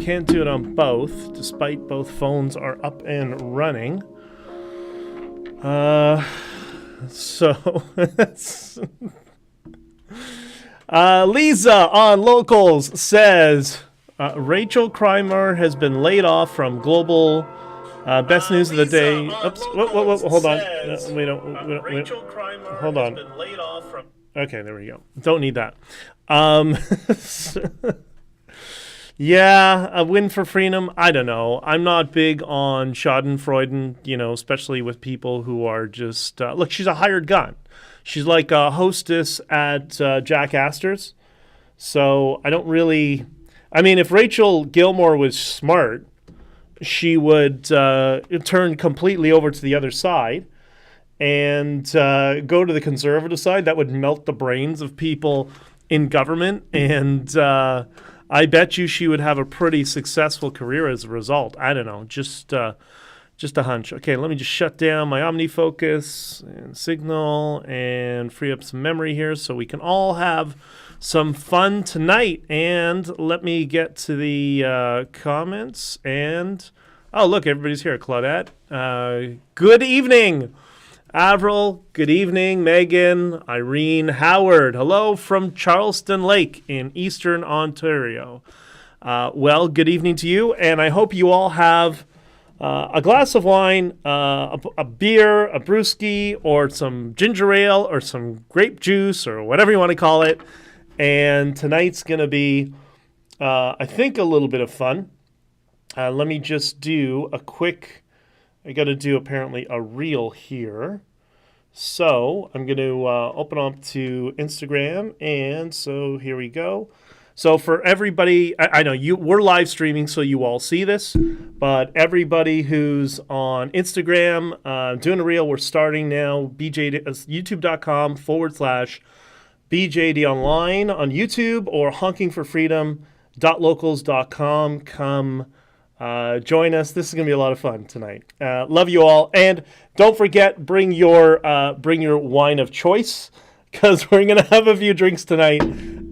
Can't do it on both, despite both phones are up and running. Lisa on Locals says Rachel Kreimer has been laid off from Global. Best news of the day. Oops. Whoa, hold on. Rachel Kreimer hold on. Has been laid off from. Okay, there we go. Don't need that. Yeah, a win for freedom. I don't know. I'm not big on Schadenfreude, especially with people who are just look. She's a hired gun. She's like a hostess at Jack Astor's. So I don't really. I mean, if Rachel Gilmore was smart, she would turn completely over to the other side and go to the conservative side. That would melt the brains of people in government, and I bet you she would have a pretty successful career as a result. I don't know, just a hunch. Okay, let me just shut down my OmniFocus and Signal and free up some memory here so we can all have some fun tonight. And let me get to the comments. And, oh, look, everybody's here. Claudette, good evening. Avril, good evening. Megan, Irene, Howard, hello from Charleston Lake in Eastern Ontario. Well, good evening to you, and I hope you all have a glass of wine, a beer, a brewski, or some ginger ale, or some grape juice, or whatever you want to call it. And tonight's going to be, I think, a little bit of fun. Let me just do a quick... I got to do apparently a reel here. So I'm going to open up to Instagram. And so here we go. So for everybody, I know we're live streaming, so you all see this. But everybody who's on Instagram, doing a reel, we're starting now. youtube.com/BJD Online on YouTube, or honkingforfreedom.locals.com. Come join us. This is going to be a lot of fun tonight. Love you all. And don't forget, bring your wine of choice, because we're going to have a few drinks tonight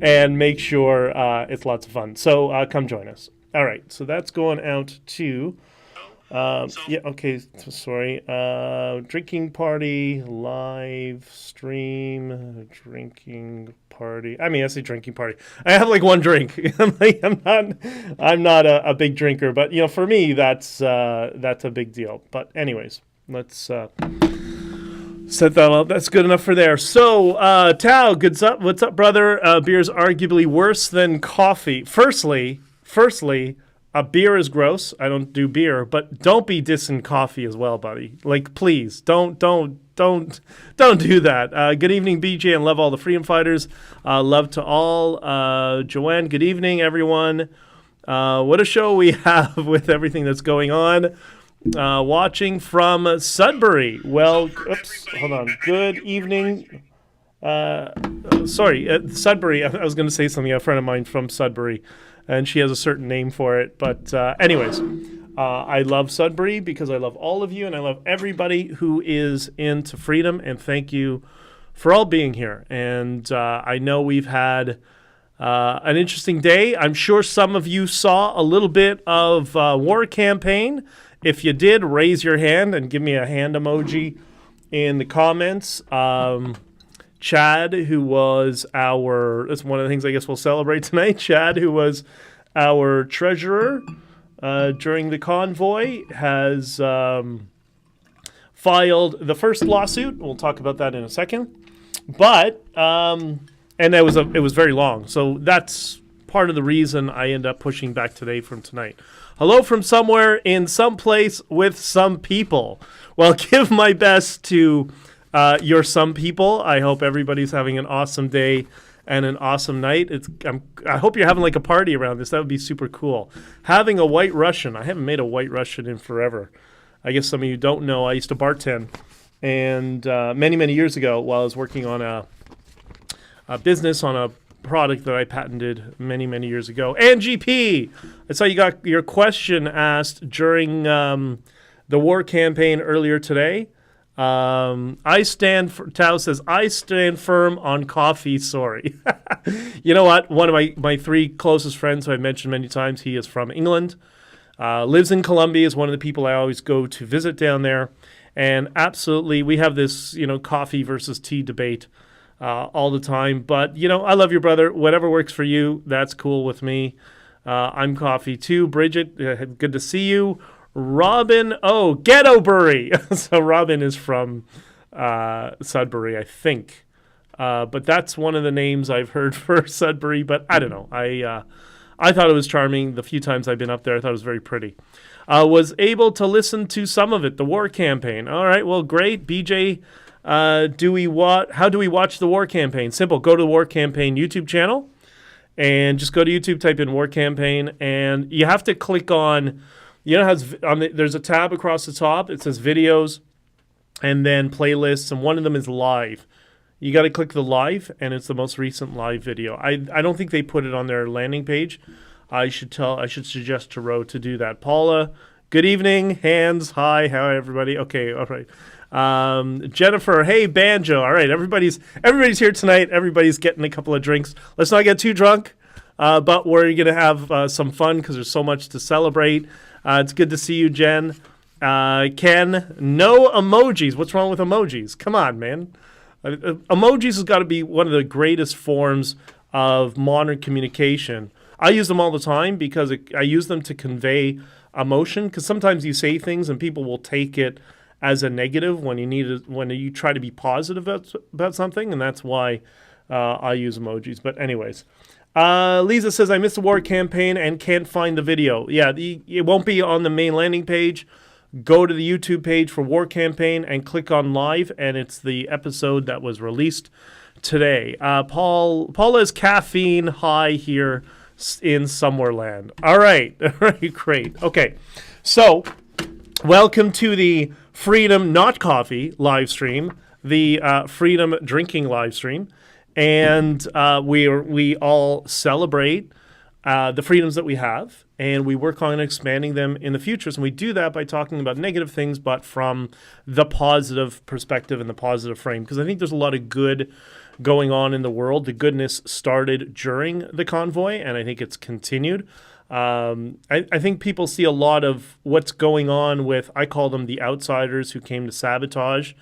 and make sure it's lots of fun. So come join us. All right. So that's going out to... yeah, okay, sorry. Drinking party, live stream, drinking party. I mean, I say drinking party. I have like one drink. I'm not a big drinker, but for me, that's a big deal. But anyways, let's set that up. That's good enough for there. So, Tao, what's up, brother? Beer's arguably worse than coffee. Firstly, beer is gross. I don't do beer, but don't be dissing coffee as well, buddy. Like, please, don't do that. Good evening, BJ, and love all the freedom fighters. Love to all. Joanne, good evening, everyone. What a show we have with everything that's going on. Watching from Sudbury. Well, oops, hold on. Good evening. Sudbury. I was going to say something. A friend of mine from Sudbury, and she has a certain name for it. But anyways, I love Sudbury because I love all of you, and I love everybody who is into freedom. And thank you for all being here. And I know we've had an interesting day. I'm sure some of you saw a little bit of War Campaign. If you did, raise your hand and give me a hand emoji in the comments. Chad, who was that's one of the things I guess we'll celebrate tonight. Chad, who was our treasurer during the convoy, has filed the first lawsuit. We'll talk about that in a second. But, and it was very long. So that's part of the reason I end up pushing back today from tonight. Hello from somewhere in some place with some people. Well, give my best to your some people. I hope everybody's having an awesome day and an awesome night. I hope you're having like a party around this. That would be super cool. Having a White Russian. I haven't made a White Russian in forever. I guess some of you don't know. I used to bartend, and many, many years ago, while I was working on a business on a product that I patented many, many years ago. And GP, I saw you got your question asked during the war campaign earlier today. Tao says, I stand firm on coffee, sorry. You know what? One of my three closest friends who I've mentioned many times, he is from England, lives in Colombia, is one of the people I always go to visit down there. And absolutely, we have this, coffee versus tea debate all the time. But, I love your brother. Whatever works for you, that's cool with me. I'm coffee too. Bridget, good to see you. Robin, Ghettobury. So Robin is from Sudbury, I think. But that's one of the names I've heard for Sudbury. But I don't know. I thought it was charming. The few times I've been up there, I thought it was very pretty. Was able to listen to some of it, the war campaign. All right, well, great. BJ, how do we watch the war campaign? Simple. Go to the war campaign YouTube channel and just go to YouTube, type in war campaign, and you have to click on, there's a tab across the top. It says videos and then playlists, and one of them is live. You got to click the live, and it's the most recent live video. I don't think they put it on their landing page. I should suggest to Ro to do that. Paula, good evening. Hands, hi, how everybody? Okay, all right. Jennifer, hey, Banjo. All right, everybody's here tonight. Everybody's getting a couple of drinks. Let's not get too drunk, but we're gonna have some fun because there's so much to celebrate. It's good to see you, Jen. Ken, no emojis. What's wrong with emojis? Come on, man. Emojis has got to be one of the greatest forms of modern communication. I use them all the time because I use them to convey emotion, because sometimes you say things and people will take it as a negative when you try to be positive about something, and that's why I use emojis. But anyways, Lisa says, I missed the war campaign and can't find the video. Yeah, it won't be on the main landing page. Go to the YouTube page for war campaign and click on live, and it's the episode that was released today. Paula's caffeine high here in Somewhereland. All right, great. Okay, so welcome to the Freedom Not Coffee live stream, the Freedom Drinking live stream, and we all celebrate the freedoms that we have, and we work on expanding them in the future. And we do that by talking about negative things, but from the positive perspective and the positive frame, because I think there's a lot of good going on in the world. The goodness started during the convoy, and I think it's continued. I think people see a lot of what's going on with, I call them the outsiders who came to sabotage,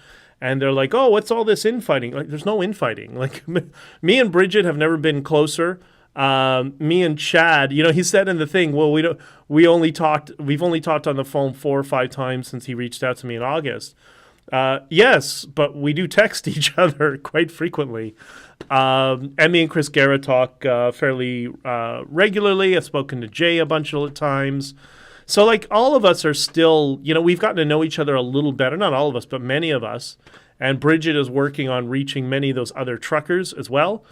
and they're like, oh, what's all this infighting? Like, there's no infighting. Like, me and Bridget have never been closer. Me and Chad, he said in the thing, well, we've only talked on the phone 4 or 5 times since he reached out to me in August. Yes, but we do text each other quite frequently. And me and Chris Guerra talk fairly regularly. I've spoken to Jay a bunch of times. So, like, all of us are still, we've gotten to know each other a little better. Not all of us, but many of us. And Bridget is working on reaching many of those other truckers as well.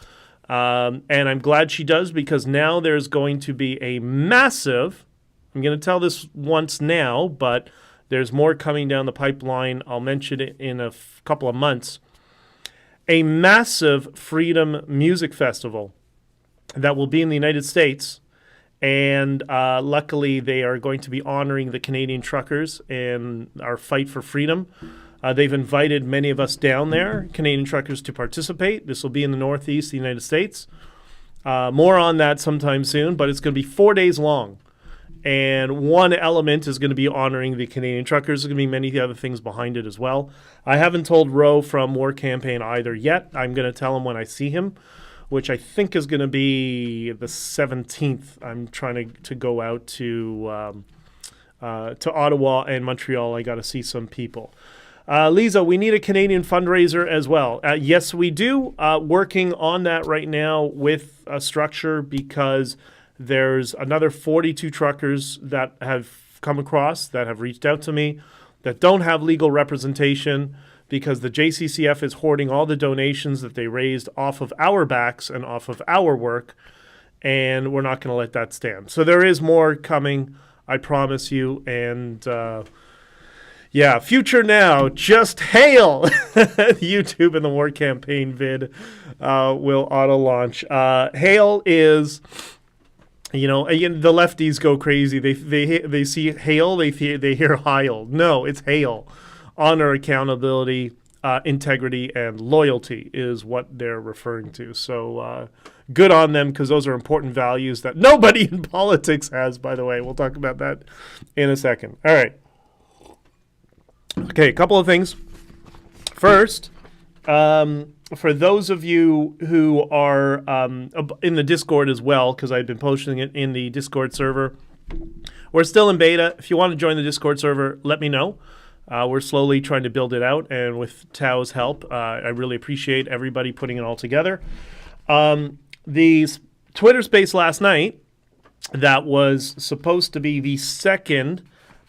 And I'm glad she does, because now there's going to be a massive, I'm going to tell this once now, but there's more coming down the pipeline. I'll mention it in a couple of months. A massive Freedom Music Festival that will be in the United States. And luckily, they are going to be honoring the Canadian truckers and our fight for freedom. They've invited many of us down there, Canadian truckers, to participate. This will be in the Northeast, the United States. More on that sometime soon, but it's going to be 4 days long. And one element is going to be honoring the Canadian truckers. There's going to be many other things behind it as well. I haven't told Ro from War Campaign either yet. I'm going to tell him when I see him, which I think is going to be the 17th. I'm trying to go out to Ottawa and Montreal. I got to see some people. Lisa, we need a Canadian fundraiser as well. Yes, we do. Working on that right now with a structure, because there's another 42 truckers that have come across, that have reached out to me, that don't have legal representation, because the JCCF is hoarding all the donations that they raised off of our backs and off of our work, and we're not going to let that stand. So there is more coming, I promise you, and yeah, future now, just hail. YouTube and the War Campaign vid will auto-launch. Hail is, again, the lefties go crazy. They see hail, they hear Heil. No, it's hail. honor, accountability, integrity, and loyalty is what they're referring to. So good on them, because those are important values that nobody in politics has, by the way. We'll talk about that in a second. All right. Okay, a couple of things. First, for those of you who are in the Discord as well, because I've been posting it in the Discord server, we're still in beta. If you want to join the Discord server, let me know. We're slowly trying to build it out, and with Tao's help, I really appreciate everybody putting it all together. The Twitter space last night, that was supposed to be the second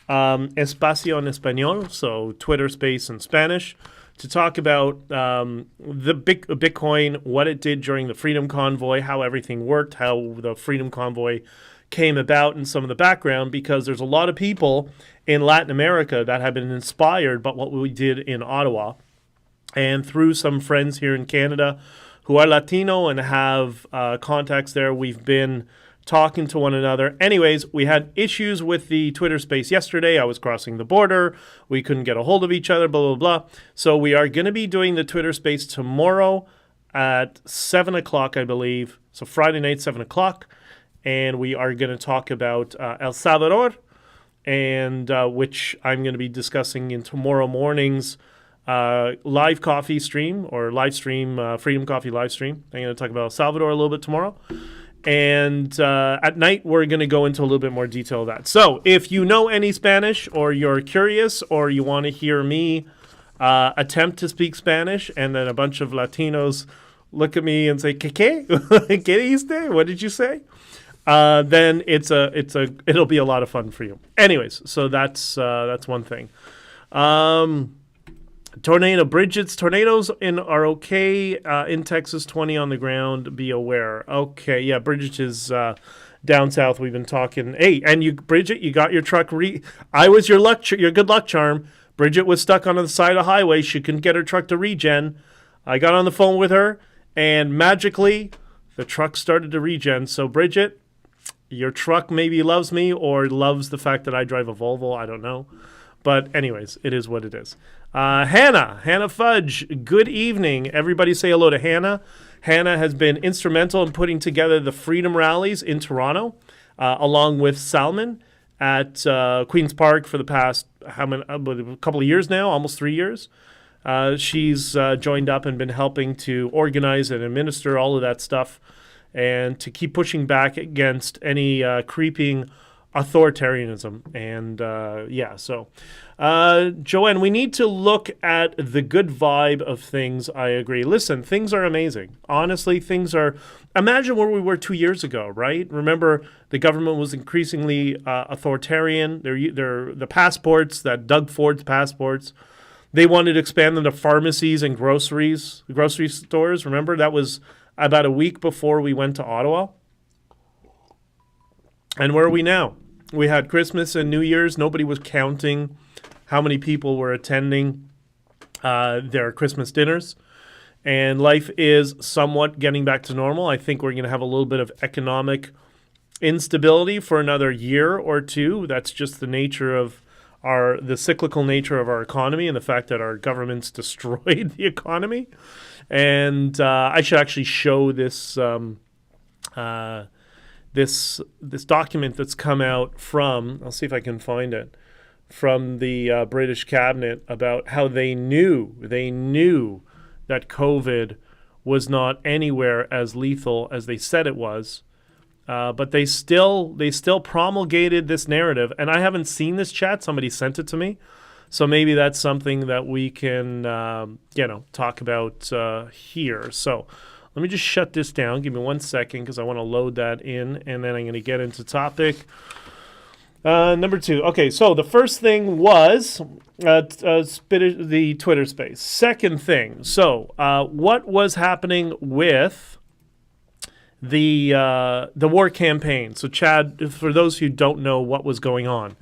Espacio en Español, so Twitter space in Spanish, to talk about the Bitcoin, what it did during the Freedom Convoy, how everything worked, how the Freedom Convoy came about, and some of the background, because there's a lot of people in Latin America that have been inspired by what we did in Ottawa. And through some friends here in Canada who are Latino and have contacts there, we've been talking to one another. Anyways, we had issues with the Twitter space yesterday. I was crossing the border. We couldn't get a hold of each other, blah, blah, blah. So we are going to be doing the Twitter space tomorrow at 7 o'clock, I believe. So Friday night, 7 o'clock. And we are going to talk about El Salvador, and which I'm going to be discussing in tomorrow morning's live coffee stream, or live stream, Freedom Coffee live stream. I'm going to talk about El Salvador a little bit tomorrow. And at night, we're going to go into a little bit more detail of that. So if you know any Spanish, or you're curious, or you want to hear me attempt to speak Spanish, and then a bunch of Latinos look at me and say, ¿Qué? ¿Qué dijiste? What did you say? Then it'll be a lot of fun for you. Anyways, so that's one thing. Tornadoes are okay in Texas. 20 on the ground. Be aware. Okay, yeah, Bridget is down south. We've been talking. Hey, and you, Bridget, you got your truck. I was your good luck charm. Bridget was stuck on the side of the highway. She couldn't get her truck to regen. I got on the phone with her, and magically, the truck started to regen. So, Bridget, your truck maybe loves me, or loves the fact that I drive a Volvo. I don't know. But anyways, it is what it is. Hannah Fudge, good evening. Everybody say hello to Hannah. Hannah has been instrumental in putting together the Freedom Rallies in Toronto, along with Salman at Queen's Park for the past a couple of years now, almost 3 years. She's joined up and been helping to organize and administer all of that stuff, and to keep pushing back against any creeping authoritarianism. And so Joanne, we need to look at the good vibe of things. I agree. Listen, things are amazing. Honestly, imagine where we were 2 years ago, right? Remember, the government was increasingly authoritarian. They're the passports, that Doug Ford's passports, they wanted to expand them to pharmacies and grocery stores. Remember, that was about a week before we went to Ottawa. And where are we now? We had Christmas and New Year's. Nobody was counting how many people were attending their Christmas dinners. And life is somewhat getting back to normal. I think we're going to have a little bit of economic instability for another year or two. That's just the nature of the cyclical nature of our economy, and the fact that our government's destroyed the economy. And I should actually show this this document that's come out from, I'll see if I can find it, from the British cabinet, about how they knew that COVID was not anywhere as lethal as they said it was. But they still promulgated this narrative, and I haven't seen this chat. Somebody sent it to me, so maybe that's something that we can talk about here. So let me just shut this down. Give me 1 second, because I want to load that in, and then I'm going to get into topic number 2. Okay, so the first thing was the Twitter space. Second thing, so what was happening with the war campaign? So Chad, for those who don't know what was going on,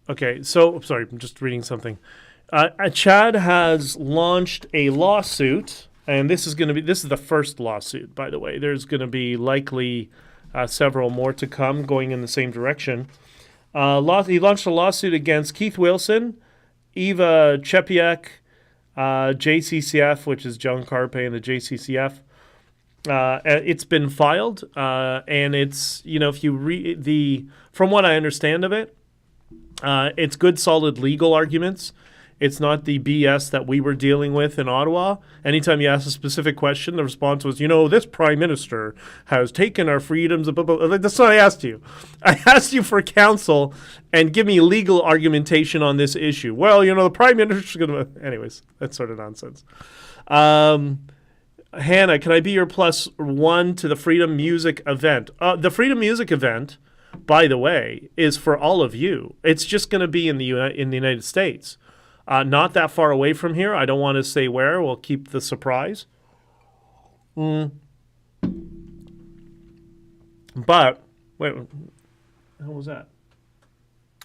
okay, so sorry, I'm just reading something. Chad has launched a lawsuit, and this is the first lawsuit, by the way. There's going to be likely several more to come going in the same direction, He launched a lawsuit against Keith Wilson, Eva Chepiak, JCCF, which is John Carpe and the JCCF. It's been filed, and it's, if you read from what I understand of it, it's good, solid legal arguments. It's not the BS that we were dealing with in Ottawa. Anytime you ask a specific question, the response was, this prime minister has taken our freedoms. Blah, blah, blah. That's what I asked you. I asked you for counsel and give me legal argumentation on this issue. Well, the prime minister's going to... Anyways, that's sort of nonsense. Hannah, can I be your +1 to the Freedom Music event? The Freedom Music event, by the way, is for all of you. It's just going to be in the United States. Not that far away from here. I don't want to say where. We'll keep the surprise. But, wait, what was that?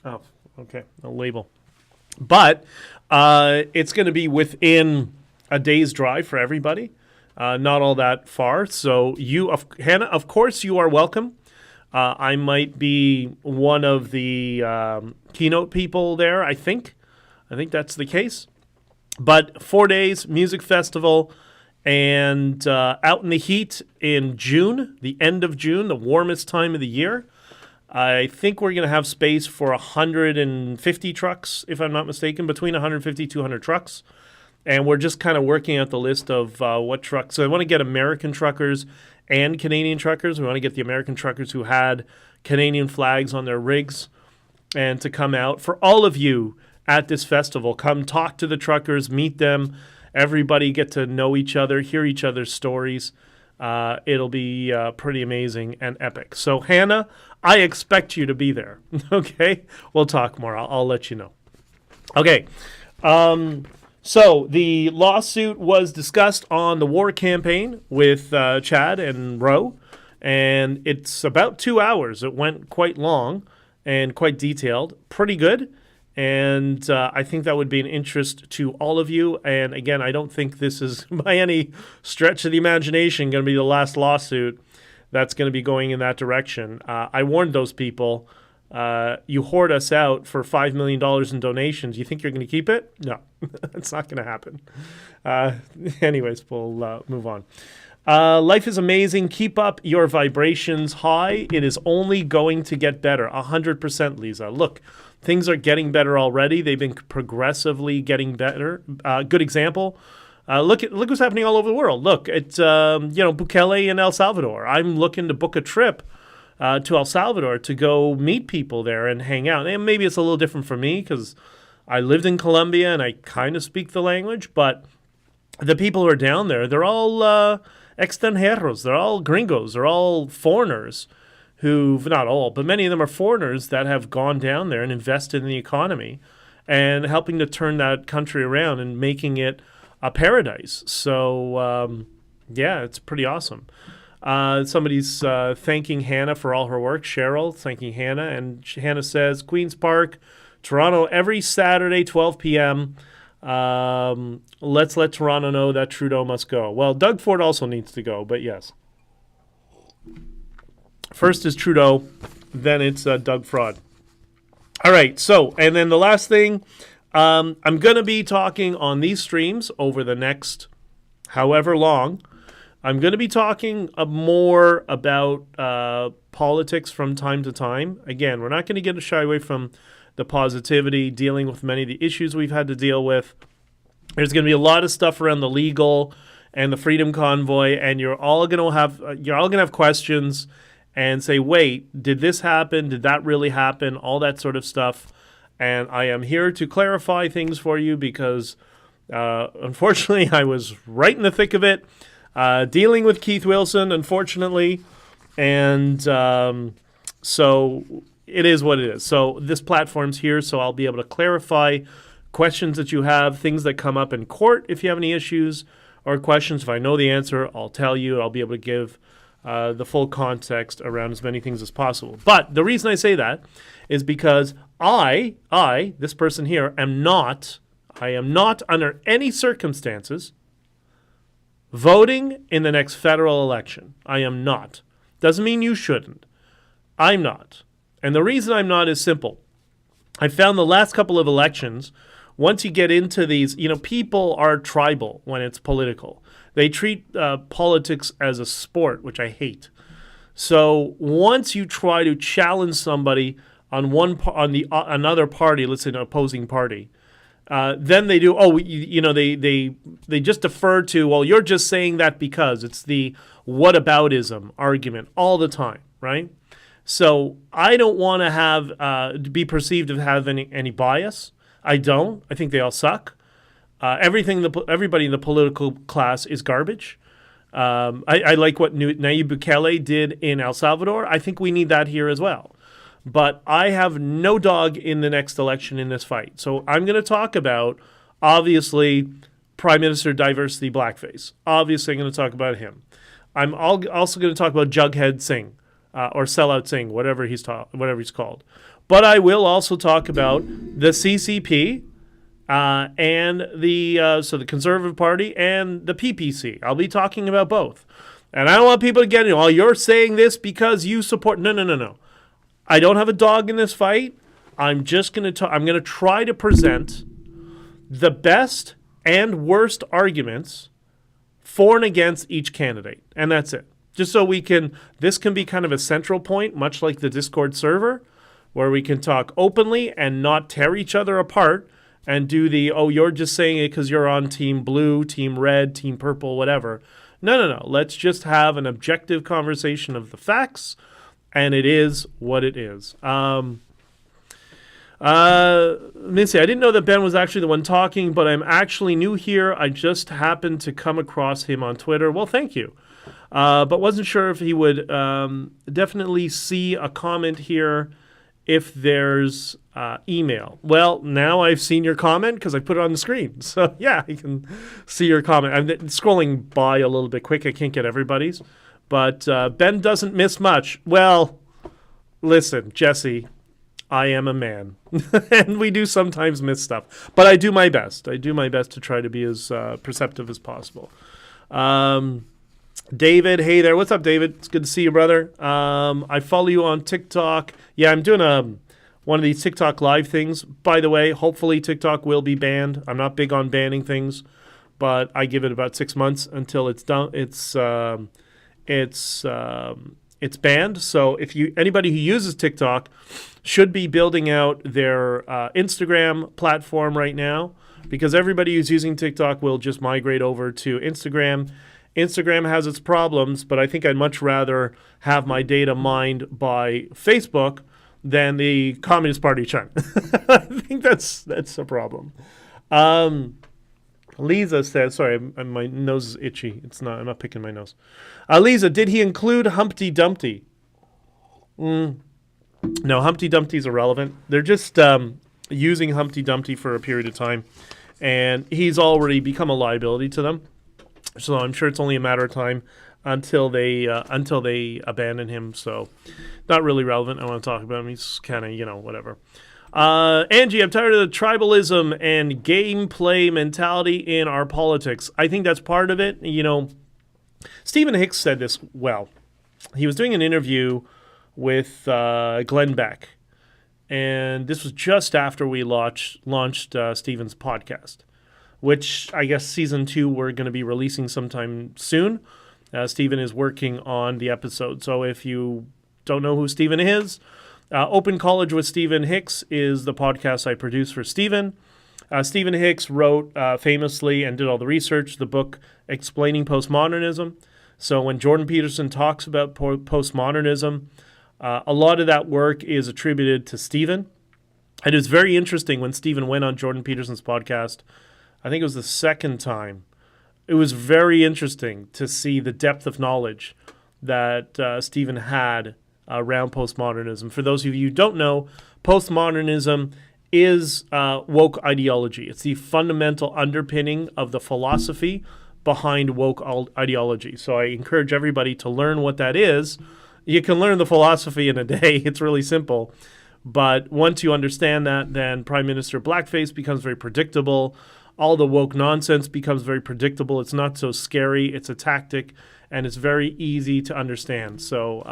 Oh, okay, a label. But it's going to be within a day's drive for everybody. Not all that far. So Hannah, of course, you are welcome. I might be one of the keynote people there, I think. I think that's the case. But 4 days, music festival, and out in the heat in June, the end of June, the warmest time of the year. I think we're going to have space for 150 trucks, if I'm not mistaken, between 150, 200 trucks. And we're just kind of working out the list of what trucks. So I want to get American truckers and Canadian truckers. We want to get the American truckers who had Canadian flags on their rigs and to come out. For all of you at this festival, come talk to the truckers, meet them, everybody get to know each other, hear each other's stories. It'll be pretty amazing and epic. So Hannah, I expect you to be there. Okay, we'll talk more. I'll let you know. Okay, so the lawsuit was discussed on the war campaign with Chad and Roe, and it's about 2 hours. It went quite long and quite detailed, pretty good. And I think that would be an interest to all of you. And again, I don't think this is by any stretch of the imagination going to be the last lawsuit that's going to be going in that direction. I warned those people, you hoard us out for $5 million in donations. You think you're going to keep it? No, it's not going to happen. Anyways, we'll move on. Life is amazing. Keep up your vibrations high. It is only going to get better. 100%, Lisa. Look, things are getting better already. They've been progressively getting better. Good example. Look what's happening all over the world. Look at Bukele in El Salvador. I'm looking to book a trip to El Salvador to go meet people there and hang out. And maybe it's a little different for me because I lived in Colombia and I kind of speak the language. But the people who are down there, they're all extranjeros. They're all gringos. They're all foreigners. Not all, but many of them are foreigners that have gone down there and invested in the economy and helping to turn that country around and making it a paradise. So, it's pretty awesome. Somebody's thanking Hannah for all her work. Cheryl thanking Hannah. And Hannah says, Queen's Park, Toronto, every Saturday, 12 p.m. Let's let Toronto know that Trudeau must go. Well, Doug Ford also needs to go, but yes. First is Trudeau, then it's Doug Fraud. All right, so, and then the last thing, I'm going to be talking on these streams over the next however long. I'm going to be talking more about politics from time to time. Again, we're not going to get shy away from the positivity, dealing with many of the issues we've had to deal with. There's going to be a lot of stuff around the legal and the Freedom Convoy, and you're all going to have questions and say, wait, did this happen? Did that really happen? All that sort of stuff. And I am here to clarify things for you because, unfortunately, I was right in the thick of it, dealing with Keith Wilson, unfortunately. And so it is what it is. So this platform's here, so I'll be able to clarify questions that you have, things that come up in court if you have any issues or questions. If I know the answer, I'll tell you. I'll be able to give the full context around as many things as possible. But the reason I say that is because I, this person here, I am not under any circumstances voting in the next federal election. I am not. Doesn't mean you shouldn't. I'm not. And the reason I'm not is simple. I found the last couple of elections, once you get into these, people are tribal when it's political. They treat politics as a sport, which I hate. So once you try to challenge somebody on another party, let's say an opposing party, then they do. They just defer to, well, you're just saying that because it's the whataboutism argument all the time, right? So I don't want to have be perceived of having any bias. I don't. I think they all suck. Everybody in the political class is garbage. I like what Nayib Bukele did in El Salvador. I think we need that here as well. But I have no dog in the next election in this fight. So I'm going to talk about, obviously, Prime Minister Diversity Blackface. Obviously, I'm going to talk about him. I'm also going to talk about Jughead Singh, or Sellout Singh, whatever he's called. But I will also talk about the CCP and the Conservative Party and the PPC. I'll be talking about both. And I don't want people to get in, you're saying this because you support... No. I don't have a dog in this fight. I'm just going to I'm going to try to present the best and worst arguments for and against each candidate. And that's it. Just so this can be kind of a central point, much like the Discord server, where we can talk openly and not tear each other apart and do you're just saying it because you're on team blue, team red, team purple, whatever. No. Let's just have an objective conversation of the facts. And it is what it is. Missy, I didn't know that Ben was actually the one talking, but I'm actually new here. I just happened to come across him on Twitter. Well, thank you. But wasn't sure if he would definitely see a comment here if there's email. Well, now I've seen your comment because I put it on the screen. So, yeah, you can see your comment. I'm scrolling by a little bit quick. I can't get everybody's. But Ben doesn't miss much. Well, listen, Jesse, I am a man. And we do sometimes miss stuff. But I do my best. I do my best to try to be as perceptive as possible. David, hey there. What's up, David? It's good to see you, brother. I follow you on TikTok. Yeah, I'm doing one of these TikTok live things. By the way, hopefully TikTok will be banned. I'm not big on banning things, but I give it about 6 months until it's done. It's banned. So if anybody who uses TikTok should be building out their Instagram platform right now, because everybody who's using TikTok will just migrate over to Instagram. Instagram has its problems, but I think I'd much rather have my data mined by Facebook than the Communist Party China. I think that's a problem. Lisa says, sorry, my nose is itchy. I'm not picking my nose. Lisa, did he include Humpty Dumpty? No, Humpty Dumpty's irrelevant. They're just using Humpty Dumpty for a period of time, and he's already become a liability to them. So I'm sure it's only a matter of time until they abandon him. So not really relevant. I want to talk about him. He's kind of, whatever. Angie, I'm tired of the tribalism and gameplay mentality in our politics. I think that's part of it. Stephen Hicks said this well. He was doing an interview with Glenn Beck, and this was just after we launched Stephen's podcast, which I guess season 2 we're going to be releasing sometime soon. Stephen is working on the episode. So if you don't know who Stephen is, Open College with Stephen Hicks is the podcast I produce for Stephen. Stephen Hicks wrote famously and did all the research, the book Explaining Postmodernism. So when Jordan Peterson talks about postmodernism, a lot of that work is attributed to Stephen. And it was very interesting when Stephen went on Jordan Peterson's podcast. I think it was the second time. It was very interesting to see the depth of knowledge that Stephen had around postmodernism. For those of you who don't know, postmodernism is woke ideology. It's the fundamental underpinning of the philosophy behind woke ideology. So I encourage everybody to learn what that is. You can learn the philosophy in a day. It's really simple. But once you understand that, then Prime Minister Blackface becomes very predictable. All the woke nonsense becomes very predictable. It's not so scary. It's a tactic, and it's very easy to understand. So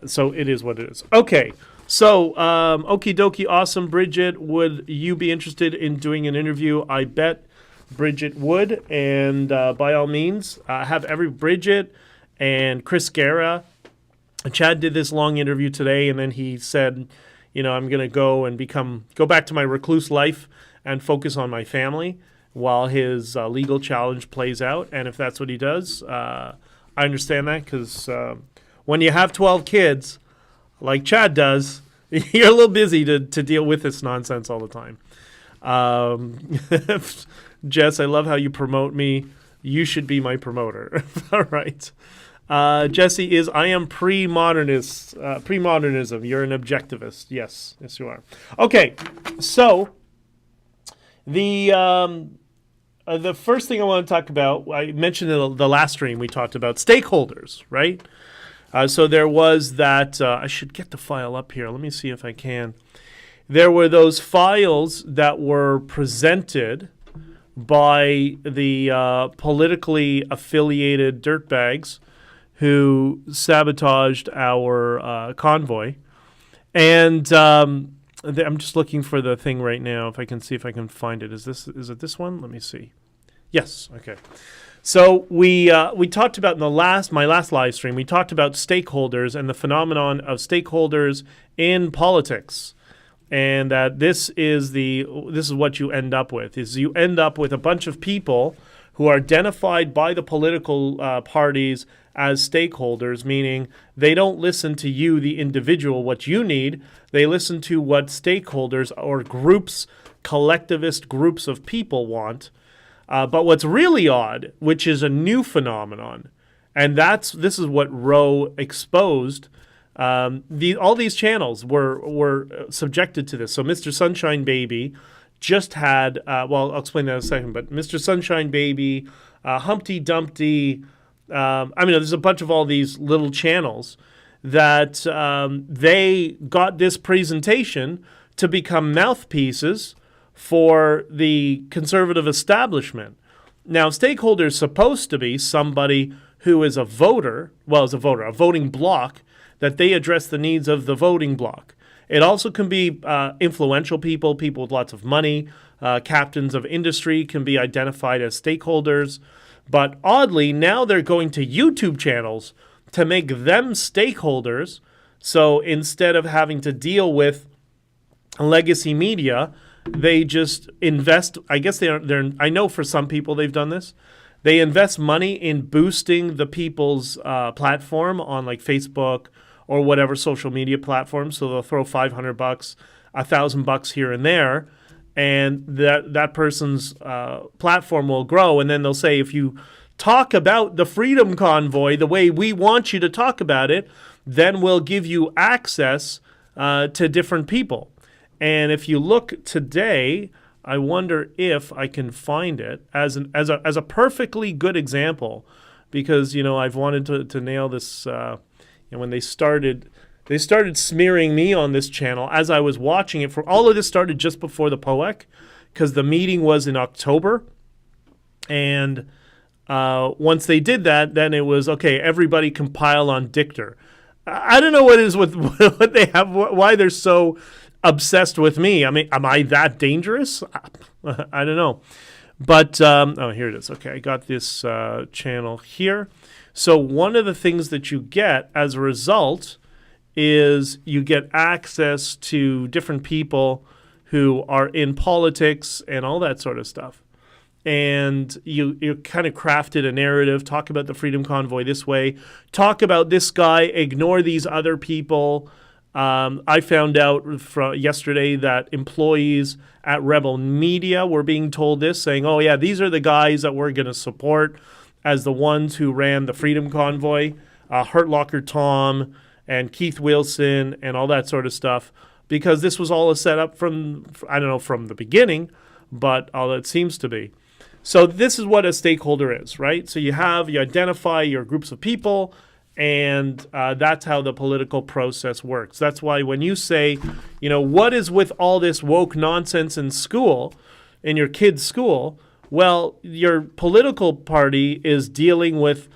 So it is what it is. Okay. So, okie dokie, awesome. Bridget, would you be interested in doing an interview? I bet Bridget would. And by all means, have every Bridget and Chris Guerra. Chad did this long interview today, and then he said, I'm going to go back to my recluse life and focus on my family while his legal challenge plays out. And if that's what he does, I understand that, because when you have 12 kids, like Chad does, you're a little busy to deal with this nonsense all the time. Jess, I love how you promote me. You should be my promoter. All right. Jesse is, I am pre-modernism. You're an objectivist. Yes, you are. Okay, so the first thing I want to talk about, I mentioned in the last stream, we talked about stakeholders, right? So there was that, I should get the file up here. Let me see if I can. There were those files that were presented by the politically affiliated dirtbags who sabotaged our convoy. And I'm just looking for the thing right now, if I can see if I can find it. Is it this one? Let me see. Yes, okay. So we talked about in my last live stream, we talked about stakeholders and the phenomenon of stakeholders in politics. And that this is what you end up with, is you end up with a bunch of people who are identified by the political parties as stakeholders, meaning they don't listen to you, the individual, what you need. They listen to what stakeholders or groups, collectivist groups of people want. But what's really odd, which is a new phenomenon, and this is what Roe exposed. All these channels were subjected to this. So Mr. Sunshine Baby just had, I'll explain that in a second, but Mr. Sunshine Baby, Humpty Dumpty, there's a bunch of all these little channels that they got this presentation to become mouthpieces for the conservative establishment. Now, stakeholder is supposed to be somebody who is a voting bloc, that they address the needs of the voting bloc. It also can be influential people with lots of money. Captains of industry can be identified as stakeholders. But oddly, now they're going to YouTube channels to make them stakeholders. So instead of having to deal with legacy media, they just invest. I guess they're. I know for some people they've done this. They invest money in boosting the people's platform on like Facebook or whatever social media platform. So they'll throw $500, $1,000 here and there, and that person's platform will grow. And then they'll say, if you talk about the Freedom Convoy the way we want you to talk about it, then we'll give you access to different people. And if you look today, I wonder if I can find it as a perfectly good example, because I've wanted to nail this. When they started smearing me on this channel as I was watching it. All of this started just before the POEC, because the meeting was in October, and once they did that, then it was okay. Everybody compile on Dichter. I don't know what it is with what they have, why they're so obsessed with me. I mean, am I that dangerous? I don't know. But, here it is. Okay, I got this channel here. So one of the things that you get as a result is you get access to different people who are in politics and all that sort of stuff. And you kind of crafted a narrative, talk about the Freedom Convoy this way, talk about this guy, ignore these other people. I found out yesterday that employees at Rebel Media were being told this, saying, oh, yeah, these are the guys that we're going to support as the ones who ran the Freedom Convoy, Hurt Locker Tom and Keith Wilson and all that sort of stuff, because this was all a setup from the beginning, but all it seems to be. So this is what a stakeholder is, right? So you identify your groups of people, and that's how the political process works. That's why when you say, what is with all this woke nonsense in school, in your kid's school, well, your political party is dealing with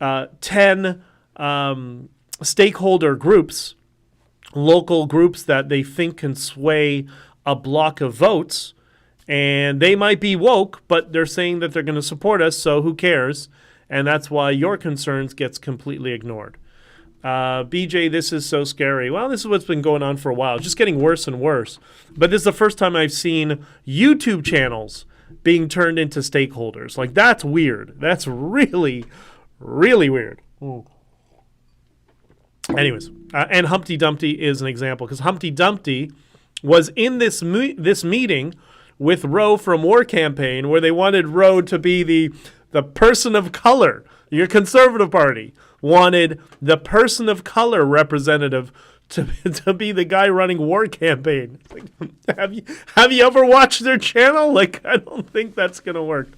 10 stakeholder groups, local groups that they think can sway a block of votes, and they might be woke, but they're saying that they're going to support us, so who cares? And that's why your concerns gets completely ignored. BJ, this is so scary. Well, this is what's been going on for a while. It's just getting worse and worse. But this is the first time I've seen YouTube channels being turned into stakeholders. Like, that's weird. That's really, really weird. Anyways, and Humpty Dumpty is an example, because Humpty Dumpty was in this meeting with Roe from War Campaign, where they wanted Roe to be the person of color. Your Conservative Party wanted the person of color representative to be the guy running War Campaign. Like, have you ever watched their channel? Like, I don't think that's gonna work.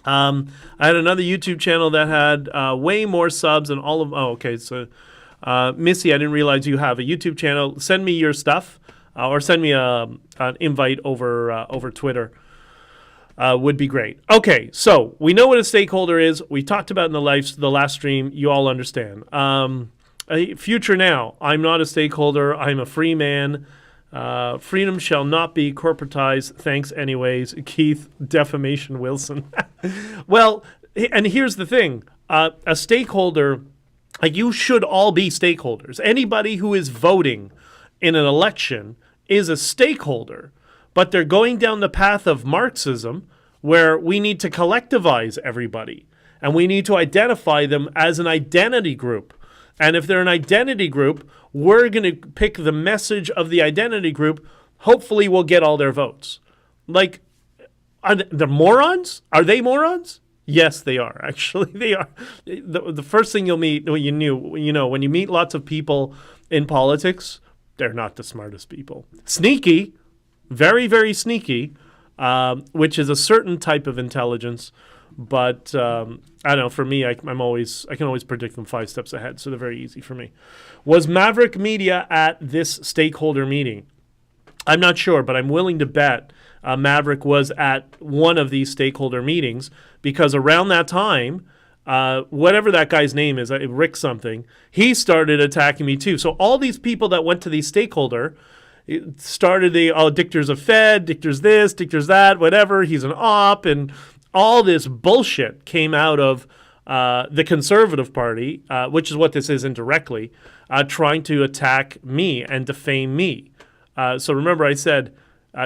I had another YouTube channel that had way more subs and all of. Oh, okay. So, Missy, I didn't realize you have a YouTube channel. Send me your stuff, or send me an invite over Twitter. Would be great. Okay, so we know what a stakeholder is. We talked about in the last stream. You all understand. Future now. I'm not a stakeholder. I'm a free man. Freedom shall not be corporatized. Thanks anyways. Keith, defamation Wilson. Well, and here's the thing. A stakeholder, like, you should all be stakeholders. Anybody who is voting in an election is a stakeholder. But they're going down the path of Marxism, where we need to collectivize everybody. And we need to identify them as an identity group. And if they're an identity group, we're going to pick the message of the identity group. Hopefully we'll get all their votes. Like, are they morons? Are they morons? Yes, they are. Actually, they are. The first thing you'll meet, when you meet lots of people in politics, they're not the smartest people. Sneaky. Very, very sneaky, which is a certain type of intelligence. But I don't know. For me, I can always predict them 5 steps ahead, so they're very easy for me. Was Maverick Media at this stakeholder meeting? I'm not sure, but I'm willing to bet Maverick was at one of these stakeholder meetings, because around that time, whatever that guy's name is, Rick something, he started attacking me too. So all these people that went to these stakeholder. It started Dichter's a Fed, Dichter's this, Dichter's that, whatever. He's an op, and all this bullshit came out of the Conservative Party, which is what this is indirectly, trying to attack me and defame me. So remember, I said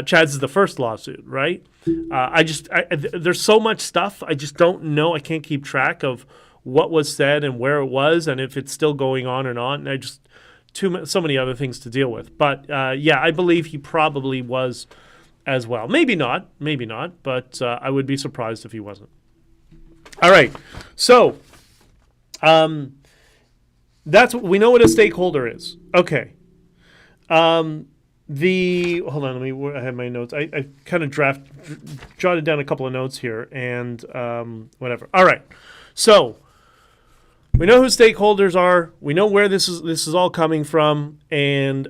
Chad's is the first lawsuit, right? There's so much stuff. I just don't know. I can't keep track of what was said and where it was, and if it's still going on or not. And so many other things to deal with. But yeah, I believe he probably was as well. Maybe not, but I would be surprised if he wasn't. All right, so that's we know what a stakeholder is. Okay. Hold on, I have my notes. I kind of jotted down a couple of notes here, and whatever. All right, so we know who stakeholders are. We know where this is all coming from, and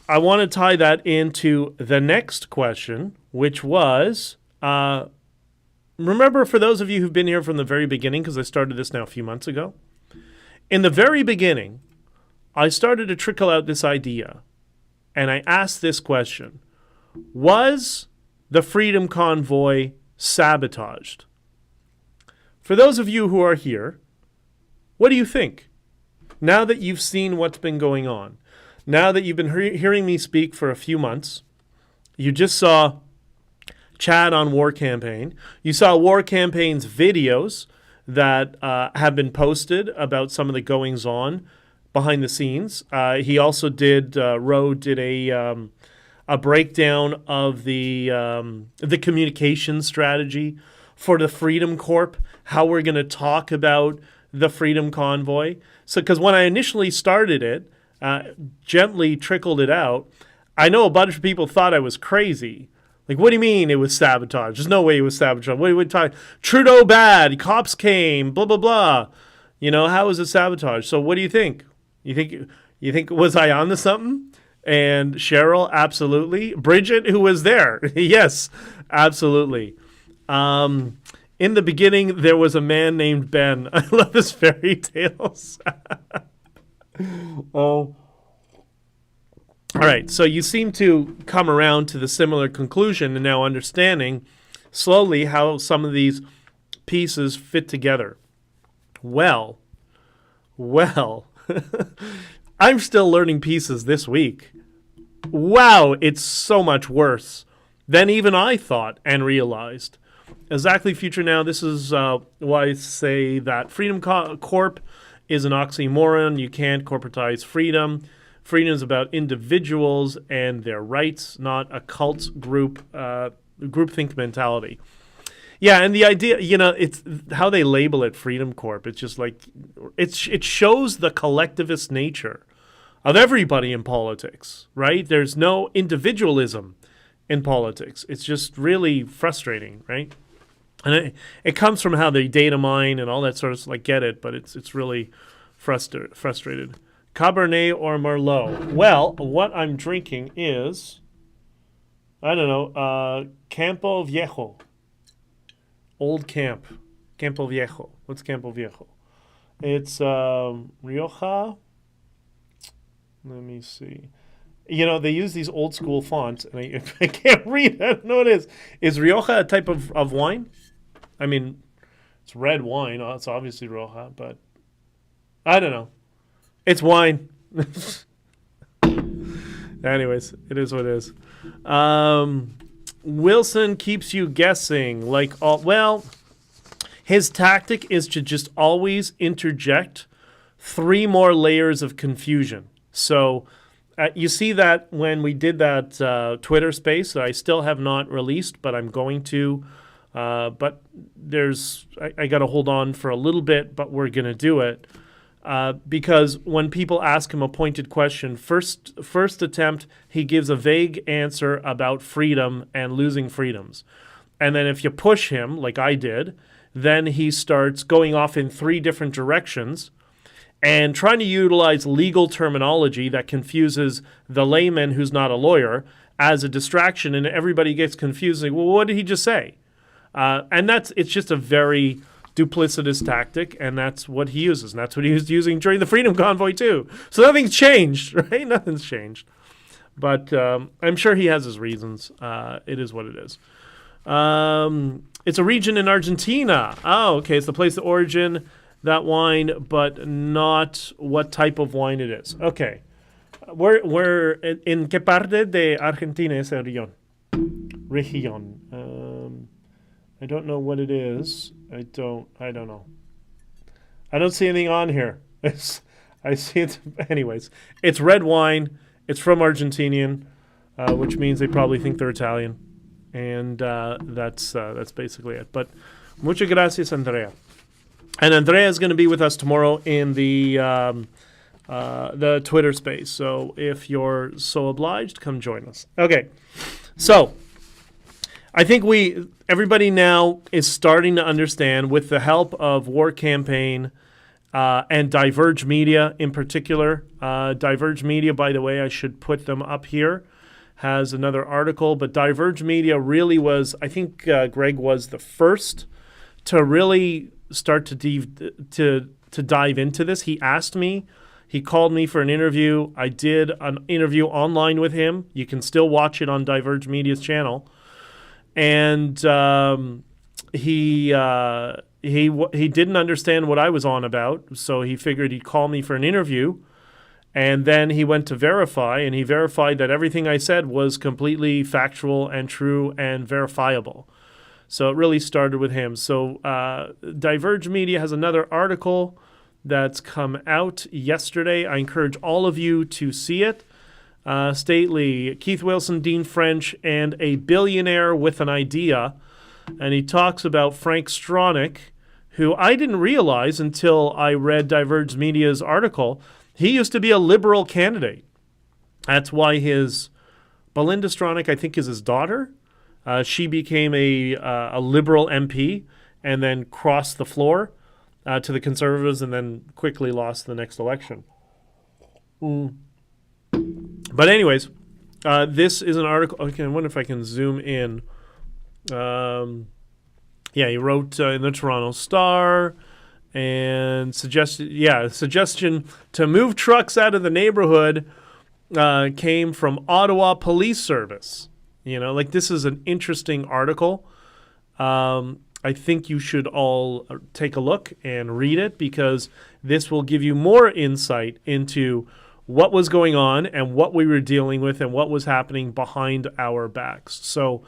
I want to tie that into the next question, which was, remember, for those of you who've been here from the very beginning, because I started this now a few months ago, in the very beginning, I started to trickle out this idea, and I asked this question: was the Freedom Convoy sabotaged? For those of you who are here, what do you think? Now that you've seen what's been going on, now that you've been hearing me speak for a few months, you just saw Chad on War Campaign. You saw War Campaign's videos that have been posted about some of the goings-on behind the scenes. He also did a breakdown of the communication strategy for the Freedom Corp, how we're going to talk about the Freedom Convoy. So, because when I initially started it, gently trickled it out, I know a bunch of people thought I was crazy. Like, what do you mean it was sabotage? There's no way it was sabotage. What are we talking? Trudeau bad, cops came, blah, blah, blah. You know, how was it sabotage? So what do you think? You think was I on to something? And Cheryl, absolutely. Bridget, who was there, yes, absolutely. In the beginning, there was a man named Ben. I love his fairy tales. Oh. All right, so you seem to come around to the similar conclusion and now understanding slowly how some of these pieces fit together. Well, I'm still learning pieces this week. Wow, it's so much worse than even I thought and realized. Exactly, Future Now, this is why I say that Freedom Corp is an oxymoron. You can't corporatize freedom. Freedom is about individuals and their rights, not a cult groupthink mentality. Yeah, and the idea, it's how they label it, Freedom Corp. It's just like it shows the collectivist nature of everybody in politics, right? There's no individualism in politics. It's just really frustrating, right? And it comes from how they data mine and all that sort of stuff. Like, get it, but it's really frustrated. Cabernet or Merlot? Well, what I'm drinking is, I don't know, Campo Viejo. Old Camp. Campo Viejo. What's Campo Viejo? It's Rioja. Let me see. They use these old school fonts, and I can't read. I don't know what it is. Is Rioja a type of wine? I mean, it's red wine. It's obviously Rioja, but I don't know. It's wine. Anyways, it is what it is. Wilson keeps you guessing. His tactic is to just always interject 3 more layers of confusion. So you see that when we did that Twitter space that I still have not released, but I'm going to. But I got to hold on for a little bit, but we're going to do it. Because when people ask him a pointed question, first attempt, he gives a vague answer about freedom and losing freedoms. And then if you push him, like I did, then he starts going off in 3 different directions and trying to utilize legal terminology that confuses the layman who's not a lawyer as a distraction, and everybody gets confused. Like, well, what did he just say? And it's just a very duplicitous tactic, and that's what he uses, and that's what he was using during the Freedom Convoy too. So nothing's changed, right? Nothing's changed. But I'm sure he has his reasons. It is what it is. It's a region in Argentina. Oh, okay. It's the place of origin, that wine, but not what type of wine it is. Okay. We're in qué parte de Argentina es el region? I don't know what it is. I don't know. I don't see anything on here. I see it. Anyways, it's red wine. It's from Argentinian, which means they probably think they're Italian, and that's basically it. But muchas gracias, Andrea. And Andrea is going to be with us tomorrow in the Twitter space. So if you're so obliged, come join us. Okay, so I think everybody now is starting to understand, with the help of War Campaign and Diverge Media in particular. Diverge Media, by the way, I should put them up here, has another article. But Diverge Media really was, I think Greg was the first to really start to dive into this. He asked me. He called me for an interview. I did an interview online with him. You can still watch it on Diverge Media's channel. And he didn't understand what I was on about, so he figured he'd call me for an interview. And then he went to verify, and he verified that everything I said was completely factual and true and verifiable. So it really started with him. So Diverge Media has another article that's come out yesterday. I encourage all of you to see it. Stately, Keith Wilson, Dean French, and a billionaire with an idea. And he talks about Frank Stronach, who I didn't realize until I read Diverge Media's article. He used to be a liberal candidate. That's why Belinda Stronach, I think, is his daughter. She became a liberal MP and then crossed the floor to the Conservatives and then quickly lost the next election. But anyways, this is an article. Okay, I wonder if I can zoom in. He wrote in the Toronto Star, And suggestion to move trucks out of the neighborhood came from Ottawa Police Service. Like, this is an interesting article. I think you should all take a look and read it, because this will give you more insight into what was going on and what we were dealing with and what was happening behind our backs. So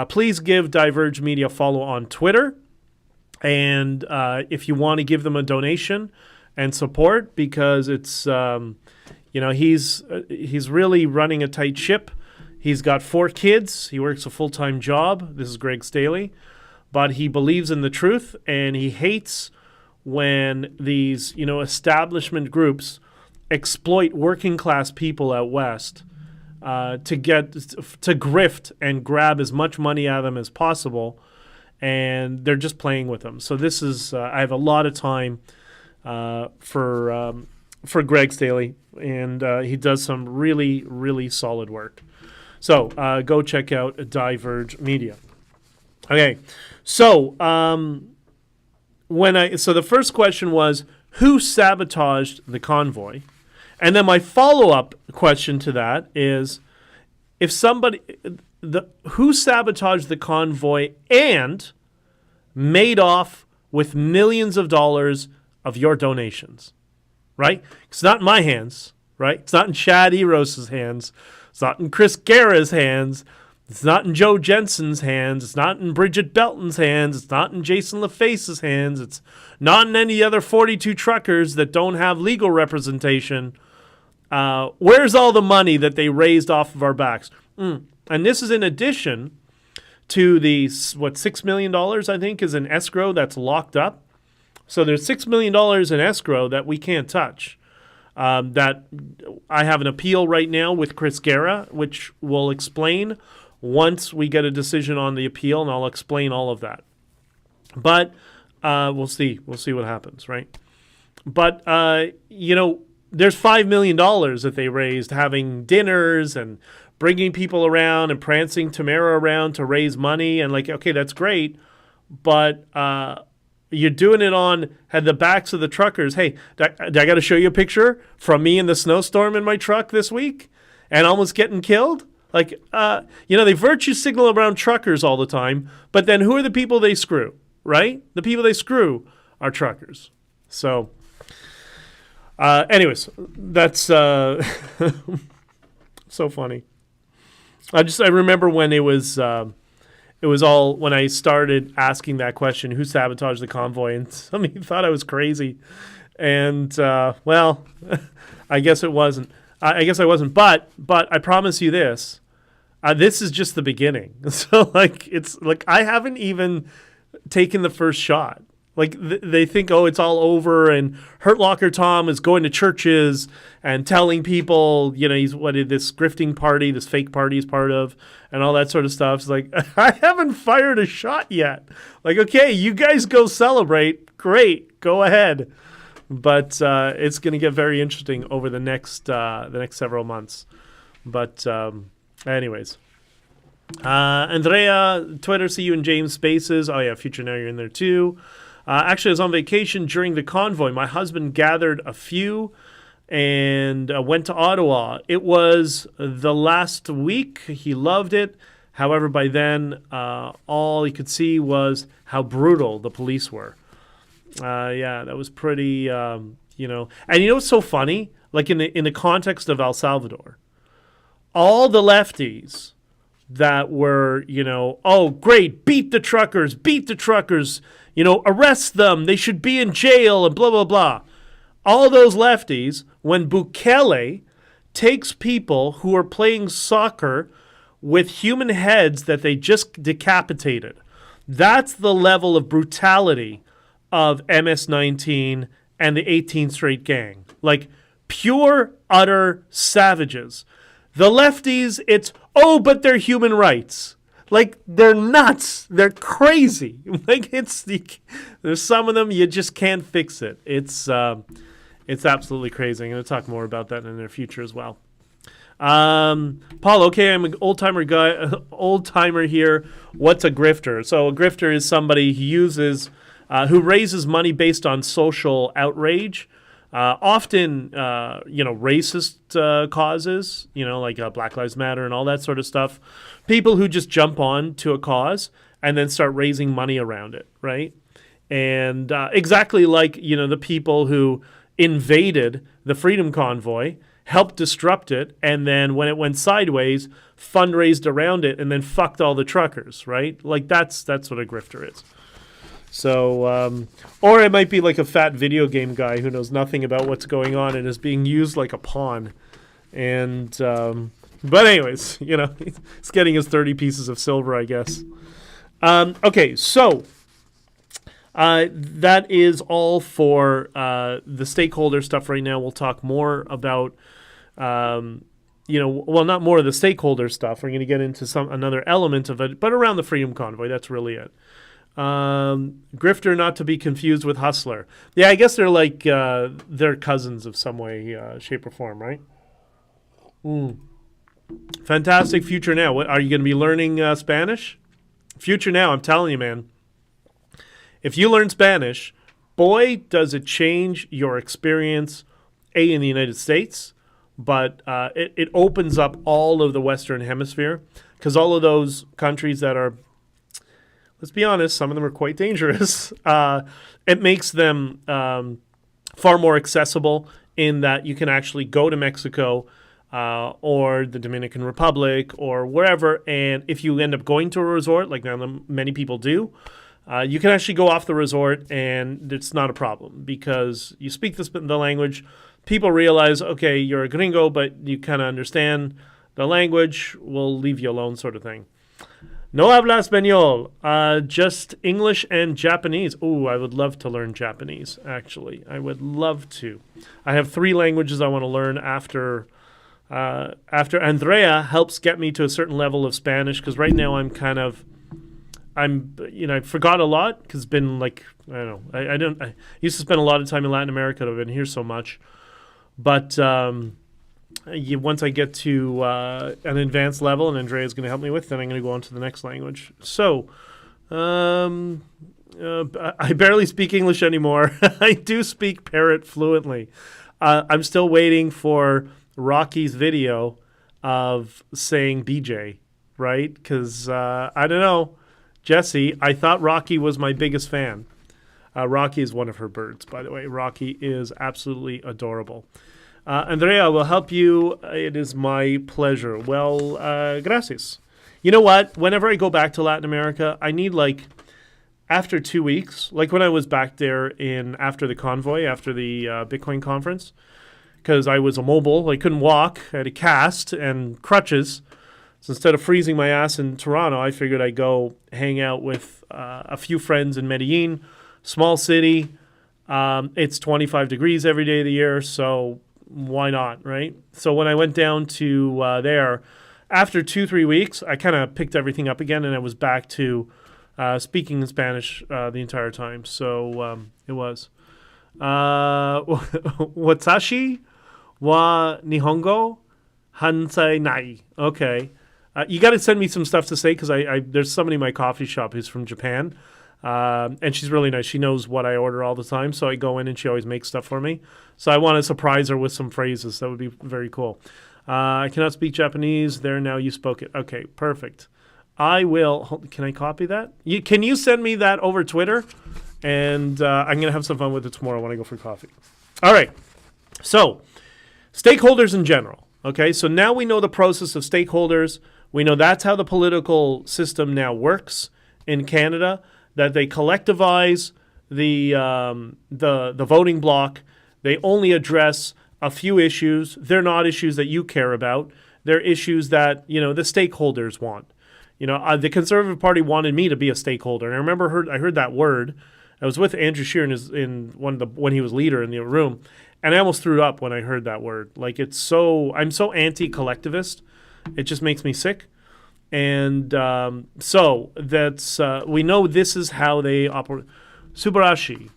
please give Diverge Media a follow on Twitter. And if you want to give them a donation and support, because it's, he's really running a tight ship. He's got 4 kids. He works a full-time job. This is Greg Staley. But he believes in the truth, and he hates when these, establishment groups exploit working class people out west to grift and grab as much money out of them as possible, and they're just playing with them. So this is I have a lot of time for Greg Staley, and he does some really, really solid work. So go check out Diverge Media. Okay, so the first question was, who sabotaged the convoy? And then my follow-up question to that is, who sabotaged the convoy and made off with millions of dollars of your donations, right? It's not in my hands, right? It's not in Chad Eros' hands. It's not in Chris Guerra's hands. It's not in Joe Jensen's hands. It's not in Bridget Belton's hands. It's not in Jason LaFace's hands. It's not in any other 42 truckers that don't have legal representation. Where's all the money that they raised off of our backs? And this is in addition to the, $6 million, I think, is in escrow that's locked up. So there's $6 million in escrow that we can't touch. That I have an appeal right now with Chris Guerra, which will explain once we get a decision on the appeal, and I'll explain all of that. But we'll see. We'll see what happens, right? But, there's $5 million that they raised, having dinners and bringing people around and prancing Tamara around to raise money. And okay, that's great. But you're doing it had the backs of the truckers. Hey, I got to show you a picture from me in the snowstorm in my truck this week and almost getting killed. They virtue signal around truckers all the time, but then who are the people they screw, right? The people they screw are truckers. So, anyways, that's so funny. I remember when it was all when I started asking that question, who sabotaged the convoy, and somebody thought I was crazy, and well, I guess it wasn't. I guess I wasn't, but I promise you this. This is just the beginning. So, I haven't even taken the first shot. They think, it's all over, and Hurt Locker Tom is going to churches and telling people, he's this grifting party, this fake party he's part of, and all that sort of stuff. It's I haven't fired a shot yet. Okay, you guys go celebrate. Great, go ahead. But it's going to get very interesting over the next several months. But anyways, Andrea, Twitter, see you in James Spaces. Oh yeah, Future Now, you're in there too. Actually, I was on vacation during the convoy. My husband gathered a few and went to Ottawa. It was the last week. He loved it. However, by then, all he could see was how brutal the police were. Yeah, that was pretty, And what's so funny? In the context of El Salvador, all the lefties that were, oh, great, beat the truckers, arrest them, they should be in jail, and blah, blah, blah. All those lefties, when Bukele takes people who are playing soccer with human heads that they just decapitated, that's the level of brutality of MS-19 and the 18th Street Gang. Pure, utter savages. The lefties, it's, but they're human rights. They're nuts. They're crazy. There's some of them, you just can't fix it. It's absolutely crazy. I'm going to talk more about that in the future as well. Paul, okay, I'm an old-timer here. What's a grifter? So a grifter is somebody who uses who raises money based on social outrage, often, racist causes, like Black Lives Matter and all that sort of stuff. People who just jump on to a cause and then start raising money around it, right? And exactly like, the people who invaded the Freedom Convoy, helped disrupt it, and then when it went sideways, fundraised around it and then fucked all the truckers, right? Like that's what a grifter is. So, or it might be like a fat video game guy who knows nothing about what's going on and is being used like a pawn. And, but anyways, he's getting his 30 pieces of silver, I guess. Okay, so that is all for the stakeholder stuff right now. We'll talk more about, not more of the stakeholder stuff. We're going to get into another element of it, but around the Freedom Convoy, that's really it. Grifter, not to be confused with hustler. Yeah, I guess they're like they're cousins of some way, shape, or form, right? Fantastic. Future Now. What are you going to be learning Spanish? Future Now, I'm telling you, man. If you learn Spanish, boy, does it change your experience, in the United States, but it opens up all of the Western Hemisphere, because all of those countries that are, let's be honest, some of them are quite dangerous. It makes them far more accessible in that you can actually go to Mexico or the Dominican Republic or wherever, and if you end up going to a resort, like now many people do, you can actually go off the resort and it's not a problem because you speak the language. People realize, okay, you're a gringo, but you kind of understand the language. We'll leave you alone, sort of thing. No habla español, just English and Japanese. Ooh, I would love to learn Japanese, actually. I would love to. I have 3 languages I want to learn after Andrea helps get me to a certain level of Spanish, because right now I forgot a lot, because it's been like, I don't know, I used to spend a lot of time in Latin America. I've been here so much. But once I get to an advanced level, and Andrea's going to help me with, then I'm going to go on to the next language. So, I barely speak English anymore. I do speak parrot fluently. I'm still waiting for Rocky's video of saying BJ, right? Because, I don't know, Jesse, I thought Rocky was my biggest fan. Rocky is one of her birds, by the way. Rocky is absolutely adorable. Andrea will help you. It is my pleasure. Well, gracias. You know what? Whenever I go back to Latin America, I need after 2 weeks, like when I was back there after the Convoy, after the Bitcoin conference, because I was immobile. I couldn't walk. I had a cast and crutches. So instead of freezing my ass in Toronto, I figured I'd go hang out with a few friends in Medellin, small city. It's 25 degrees every day of the year, so why not, right? So when I went down to there, after 2-3 weeks, I kind of picked everything up again, and I was back to speaking in Spanish the entire time. So it was. Watashi wa Nihongo hansai nai. Okay. You got to send me some stuff to say, because there's somebody in my coffee shop who's from Japan, and she's really nice. She knows what I order all the time, so I go in and she always makes stuff for me. So I want to surprise her with some phrases. That would be very cool. I cannot speak Japanese. There, now you spoke it. Okay, perfect. I will. Can I copy that? Can you send me that over Twitter? And I'm going to have some fun with it tomorrow when I go for coffee. All right. So, stakeholders in general. Okay, so now we know the process of stakeholders. We know that's how the political system now works in Canada, that they collectivize the voting bloc. They only address a few issues. They're not issues that you care about. They're issues that, the stakeholders want. The Conservative Party wanted me to be a stakeholder. And I remember I heard that word. I was with Andrew Scheer when he was leader in the room. And I almost threw up when I heard that word. I'm so anti-collectivist. It just makes me sick. And so that's, we know this is how they operate. Subarashi.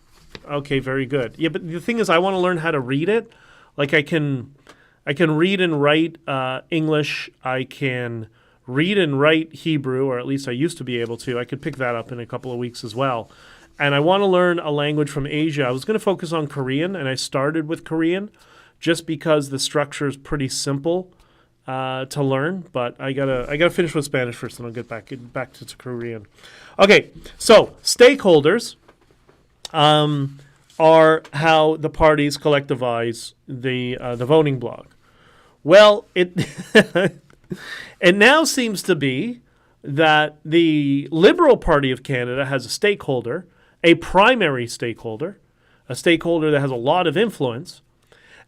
Okay, very good. Yeah, but the thing is, I want to learn how to read it. Like I can read and write English. I can read and write Hebrew, or at least I used to be able to. I could pick that up in a couple of weeks as well. and I want to learn a language from Asia. I was going to focus on Korean, and I started with Korean just because the structure is pretty simple to learn. But I gotta finish with Spanish first, and I'll get back to Korean. Okay, so stakeholders are how the parties collectivize the voting bloc. Well, it it now seems to be that the Liberal Party of Canada has a stakeholder, a primary stakeholder, a stakeholder that has a lot of influence,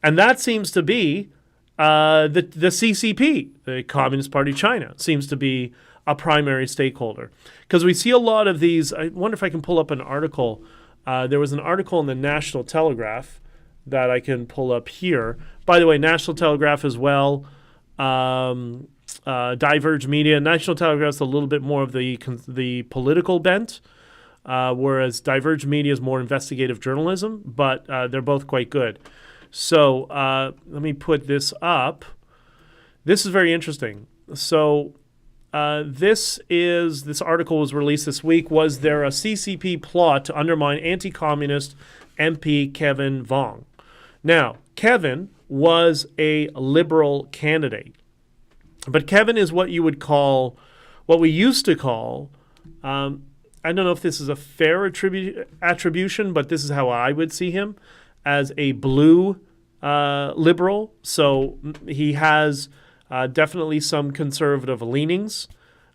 and that seems to be the CCP, the Communist Party of China, seems to be a primary stakeholder. Because we see a lot of these. I wonder if I can pull up an article. There was an article in the National Telegraph that I can pull up here. By the way, National Telegraph as well, Diverge Media. National Telegraph is a little bit more of the political bent, whereas Diverge Media is more investigative journalism, but they're both quite good. So let me put this up. This is very interesting. So this article was released this week. Was there a CCP plot to undermine anti-communist MP Kevin Vuong? Now, Kevin was a Liberal candidate, but Kevin is what we used to call, I don't know if this is a fair attribution, but this is how I would see him, as a blue Liberal. So he has definitely some conservative leanings,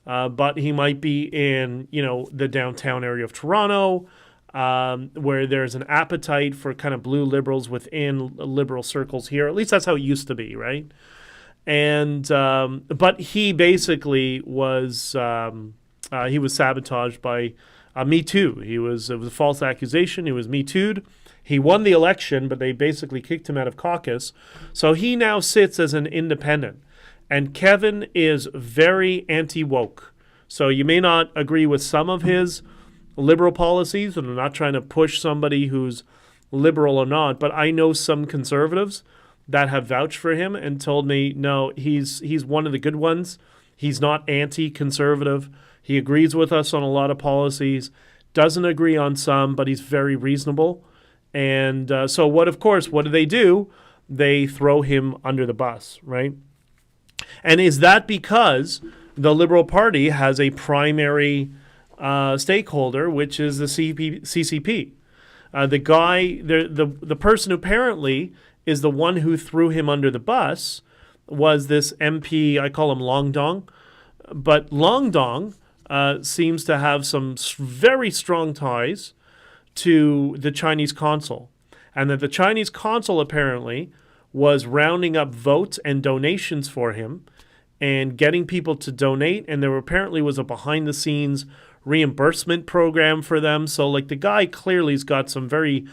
but he might be in, the downtown area of Toronto, where there's an appetite for kind of blue Liberals within Liberal circles here. At least that's how it used to be, right? And but he basically was sabotaged by Me Too. It was a false accusation. He was Me Too'd. He won the election, but they basically kicked him out of caucus. So he now sits as an independent. And Kevin is very anti-woke. So you may not agree with some of his Liberal policies, and I'm not trying to push somebody who's Liberal or not, but I know some conservatives that have vouched for him and told me, no, he's one of the good ones. He's not anti-conservative. He agrees with us on a lot of policies, doesn't agree on some, but he's very reasonable. And so what do they do? They throw him under the bus, right? And is that because the Liberal Party has a primary stakeholder, which is the CCP? The person who apparently is the one who threw him under the bus was this MP, I call him Long Dong. But Long Dong seems to have some very strong ties to the Chinese consul. And that the Chinese consul apparently was rounding up votes and donations for him and getting people to donate. And there apparently was a behind-the-scenes reimbursement program for them. So, the guy clearly has got some very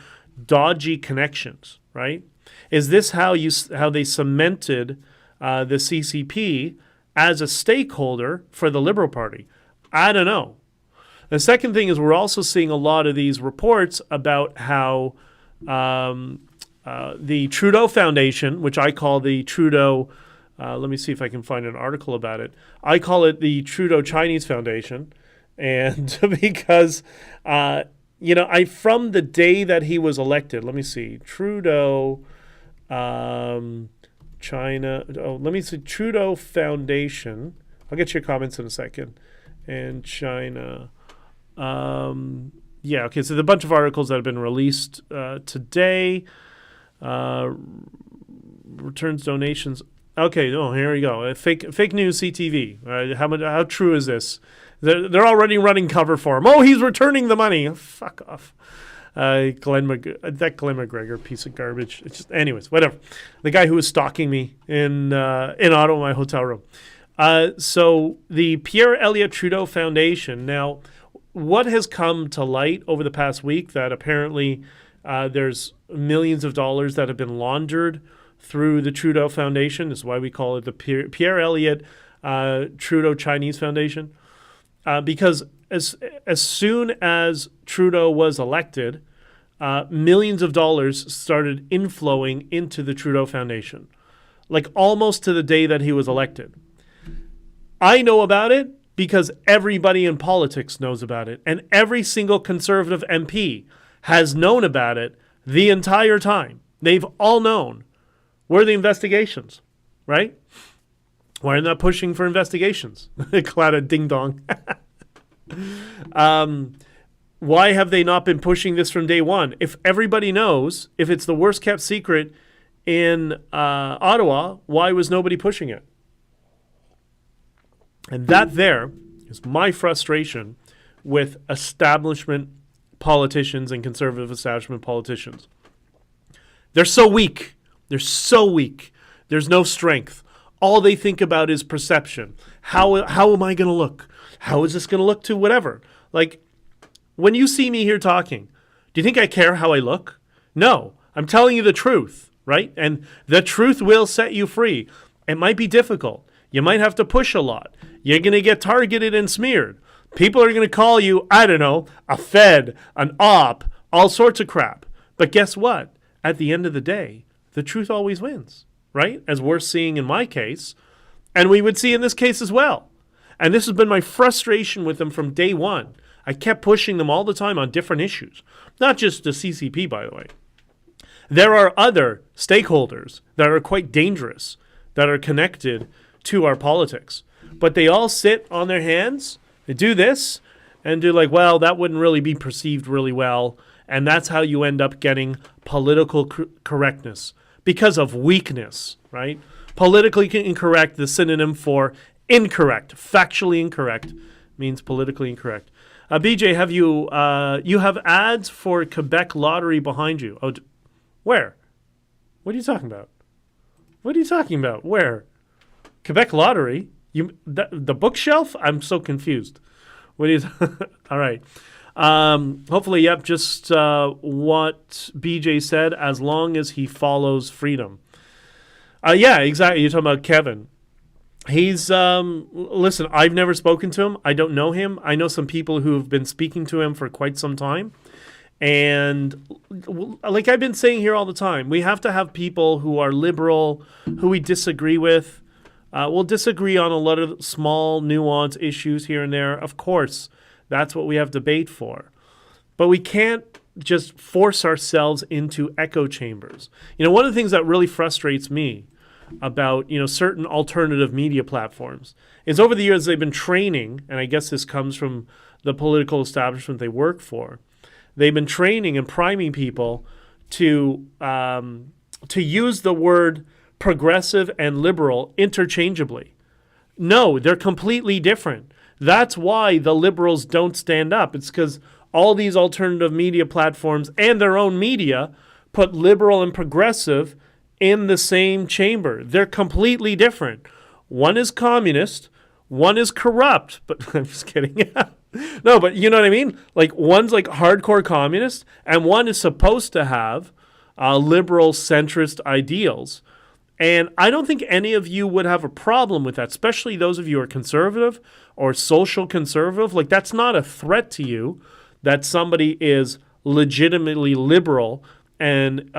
dodgy connections, right? Is this how they cemented the CCP as a stakeholder for the Liberal Party? I don't know. The second thing is we're also seeing a lot of these reports about how the Trudeau Foundation, which I call the Trudeau, let me see if I can find an article about it. I call it the Trudeau Chinese Foundation. And because, from the day that he was elected, let me see, Trudeau, China, let me see, Trudeau Foundation. I'll get your comments in a second. And China. Okay, so the bunch of articles that have been released today. Returns donations. Okay, here we go. Fake news CTV. How true is this? They're already running cover for him. Oh, he's returning the money. Oh, fuck off. That Glenn McGregor piece of garbage. It's just, anyways, whatever. The guy who was stalking me in Ottawa, my hotel room. So the Pierre Elliott Trudeau Foundation. Now, what has come to light over the past week that apparently there's millions of dollars that have been laundered through the Trudeau Foundation. This is why we call it the Pierre Elliott Trudeau Chinese Foundation. Because as soon as Trudeau was elected, millions of dollars started inflowing into the Trudeau Foundation, almost to the day that he was elected. I know about it because everybody in politics knows about it. And every single Conservative MP has known about it the entire time. They've all known. Where are the investigations, right? Why are they not pushing for investigations? Clouded ding dong. Why have they not been pushing this from day one? If everybody knows, if it's the worst kept secret in Ottawa, why was nobody pushing it? And that there is my frustration with establishment politicians and conservative establishment politicians. They're so weak. They're so weak. There's no strength. All they think about is perception. How am I going to look? How is this going to look to whatever? Like, when you see me here talking, do you think I care how I look? No. I'm telling you the truth, right? And the truth will set you free. It might be difficult. You might have to push a lot. You're going to get targeted and smeared. People are going to call you, I don't know, a Fed, an op, all sorts of crap. But guess what? At the end of the day, the truth always wins, right? As we're seeing in my case, and we would see in this case as well. And this has been my frustration with them from day one. I kept pushing them all the time on different issues. Not just the CCP, by the way. There are other stakeholders that are quite dangerous, that are connected to our politics. But they all sit on their hands, they do this, and do like, well, that wouldn't really be perceived really well. And that's how you end up getting political correctness because of weakness, right? Politically incorrect, the synonym for incorrect, factually incorrect, means politically incorrect. BJ, have you have ads for Quebec Lottery behind you? Oh, where? What are you talking about? What are you talking about? Where? Quebec Lottery? The bookshelf? I'm so confused. What is? All right. Hopefully, yep. Just what BJ said. As long as he follows freedom. Yeah, exactly. You're talking about Kevin. He's listen. I've never spoken to him. I don't know him. I know some people who have been speaking to him for quite some time. And like I've been saying here all the time, we have to have people who are liberal, who we disagree with. We'll disagree on a lot of small, nuanced issues here and there. Of course, that's what we have debate for. But we can't just force ourselves into echo chambers. You know, one of the things that really frustrates me about, certain alternative media platforms is over the years they've been training, and I guess this comes from the political establishment they work for. They've been training and priming people to use the word progressive and liberal interchangeably. No, they're completely different. That's why the liberals don't stand up. It's because all these alternative media platforms and their own media put liberal and progressive in the same chamber. They're completely different. One is communist, one is corrupt, but I'm just kidding. No, but you know what I mean? Like one's like hardcore communist and one is supposed to have liberal centrist ideals. And I don't think any of you would have a problem with that, especially those of you who are conservative or social conservative. Like that's not a threat to you that somebody is legitimately liberal and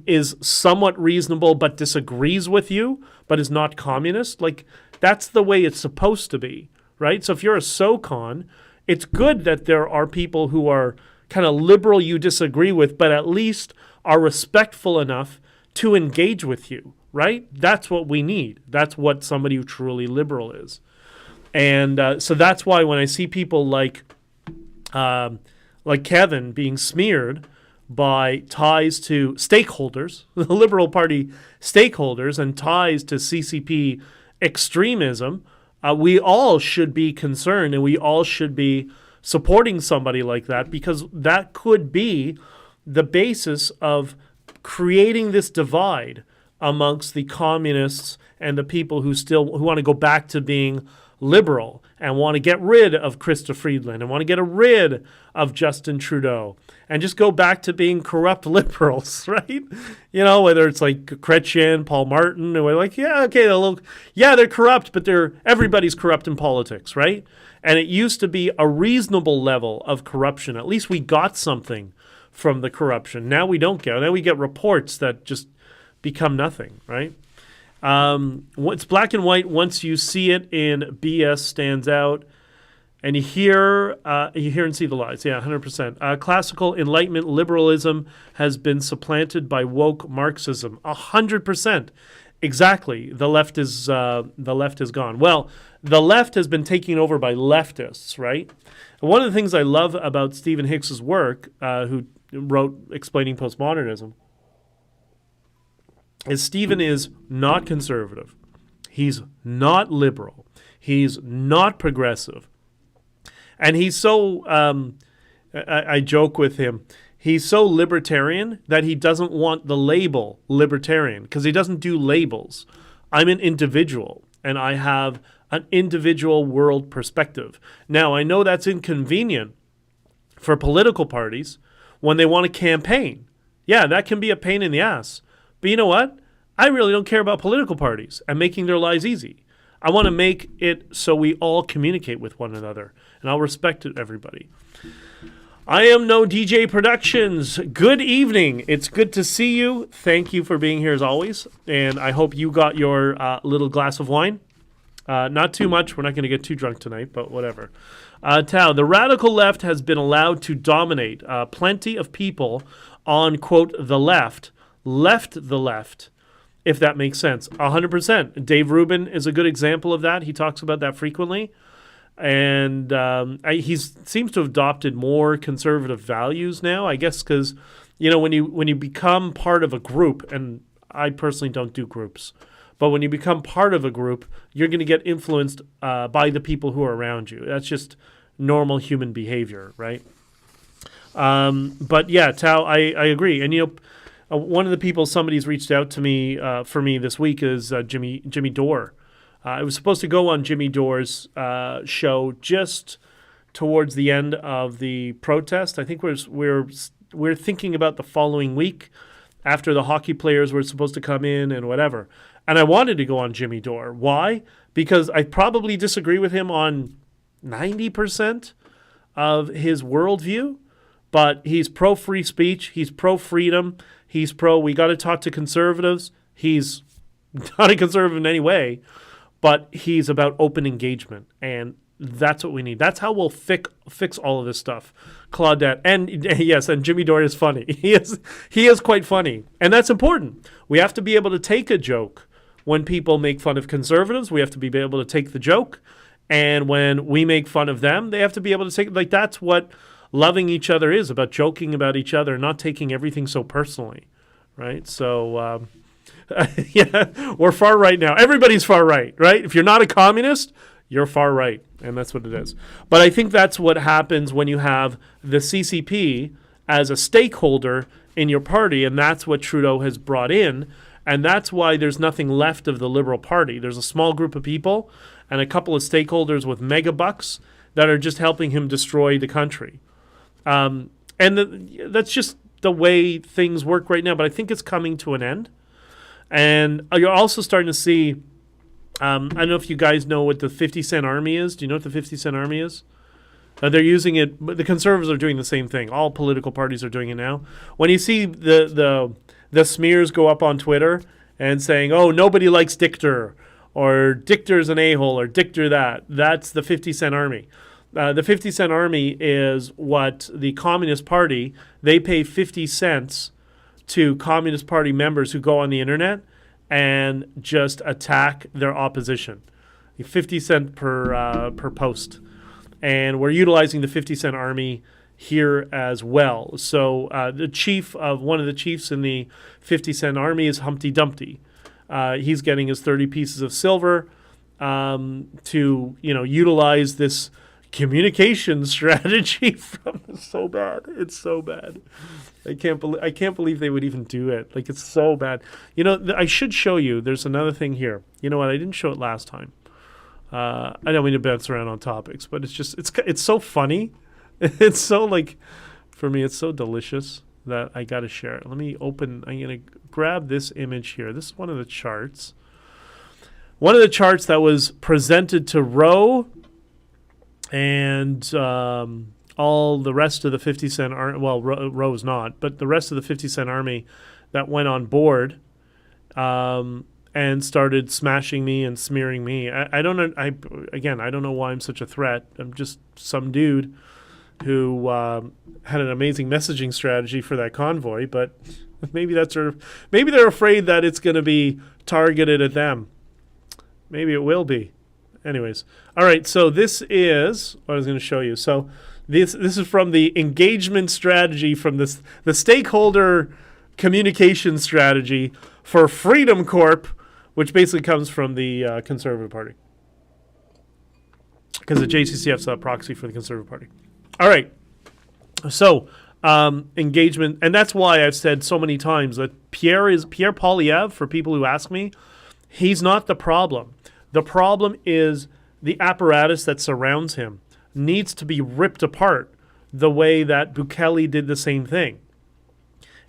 is somewhat reasonable but disagrees with you but is not communist. Like that's the way it's supposed to be, right? So if you're a SoCon, it's good that there are people who are kind of liberal you disagree with but at least are respectful enough to engage with you, right? That's what we need. That's what somebody who truly liberal is. And so that's why when I see people like Kevin being smeared by ties to stakeholders, the Liberal Party stakeholders, and ties to CCP extremism, we all should be concerned and we all should be supporting somebody like that because that could be the basis of creating this divide amongst the communists and the people who want to go back to being liberal and want to get rid of Krista Friedland and want to get rid of Justin Trudeau and just go back to being corrupt liberals, right? Whether it's like Chrétien, Paul Martin, and we're like, yeah, okay, they're corrupt, but everybody's corrupt in politics, right? And it used to be a reasonable level of corruption. At least we got something from the corruption. Now we don't get. Now we get reports that just become nothing, right? It's black and white. Once you see it in BS stands out. And you hear and see the lies. Yeah, 100%. Classical Enlightenment liberalism has been supplanted by woke Marxism. 100%. Exactly. The left is gone. Well, the left has been taken over by leftists, right? And one of the things I love about Stephen Hicks's work, who wrote Explaining Postmodernism, is Stephen is not conservative. He's not liberal. He's not progressive. And he's so, I joke with him, he's so libertarian that he doesn't want the label libertarian because he doesn't do labels. I'm an individual and I have an individual world perspective. Now, I know that's inconvenient for political parties when they want to campaign. Yeah, that can be a pain in the ass. But you know what? I really don't care about political parties and making their lives easy. I want to make it so we all communicate with one another, and I'll respect it, everybody. I am No DJ Productions. Good evening. It's good to see you. Thank you for being here as always, and I hope you got your little glass of wine. Not too much. We're not going to get too drunk tonight, but whatever. Tao, the radical left has been allowed to dominate. Plenty of people on, quote, the left, left the left, if that makes sense. 100%. Dave Rubin is a good example of that. He talks about that frequently. And he seems to have adopted more conservative values now, I guess, because, you know, when you become part of a group, and I personally don't do groups, but when you become part of a group, you're going to get influenced by the people who are around you. That's just normal human behavior, right? But yeah, Tao, I agree. And, you know, one of the people somebody's reached out to me for me this week is Jimmy Dore. I was supposed to go on Jimmy Dore's show just towards the end of the protest. I think we're thinking about the following week after the hockey players were supposed to come in and whatever. And I wanted to go on Jimmy Dore. Why? Because I probably disagree with him on 90% of his worldview, but he's pro-free speech. He's pro-freedom. He's we got to talk to conservatives. He's not a conservative in any way, but he's about open engagement, and that's what we need. That's how we'll fix all of this stuff. Claudette, and yes, and Jimmy Dore is funny. He is quite funny, and that's important. We have to be able to take a joke when people make fun of conservatives. We have to be able to take the joke, and when we make fun of them, they have to be able to take, like, that's what loving each other is about, joking about each other, not taking everything so personally, right? So, yeah, we're far right now. Everybody's far right, right? If you're not a communist, you're far right, and that's what it is. But I think that's what happens when you have the CCP as a stakeholder in your party, and that's what Trudeau has brought in, and that's why there's nothing left of the Liberal Party. There's a small group of people and a couple of stakeholders with mega bucks that are just helping him destroy the country. That's just the way things work right now, but I think it's coming to an end. And you're also starting to see, I don't know if you guys know what the 50-cent army is. Do you know what the 50-cent army is? They're using it, but the conservatives are doing the same thing. All political parties are doing it now. When you see the smears go up on Twitter and saying, oh, nobody likes Dichter, or Dichter's an a-hole, or Dichter that, that's the 50-cent army. The 50-cent army is what the Communist Party, they pay 50 cents to Communist Party members who go on the internet and just attack their opposition. 50 cents per post. And we're utilizing the 50-cent army here as well. So one of the chiefs in the 50-cent army is Humpty Dumpty. He's getting his 30 pieces of silver to, utilize this communication strategy from it's so bad. It's so bad. I can't believe they would even do it. Like, it's so bad. I should show you. There's another thing here. You know what? I didn't show it last time. I don't mean to bounce around on topics, but it's so funny. It's so, like, for me, it's so delicious that I got to share it. Let me open. I'm going to grab this image here. This is one of the charts. One of the charts that was presented to Roe and all the rest of the 50-cent army, well, Roe's not, but the rest of the 50-cent army that went on board. And and started smashing me and smearing me. I don't know. I don't know why I'm such a threat. I'm just some dude who had an amazing messaging strategy for that convoy, but maybe they're afraid that it's going to be targeted at them. Maybe it will be. Anyways, all right. So this is what I was going to show you. So this is from the engagement strategy from the stakeholder communication strategy for Freedom Corp, which basically comes from the Conservative Party, because the JCCF's a proxy for the Conservative Party. All right. So engagement, and that's why I've said so many times that Pierre Poilievre, for people who ask me, he's not the problem. The problem is the apparatus that surrounds him needs to be ripped apart the way that Bukele did the same thing,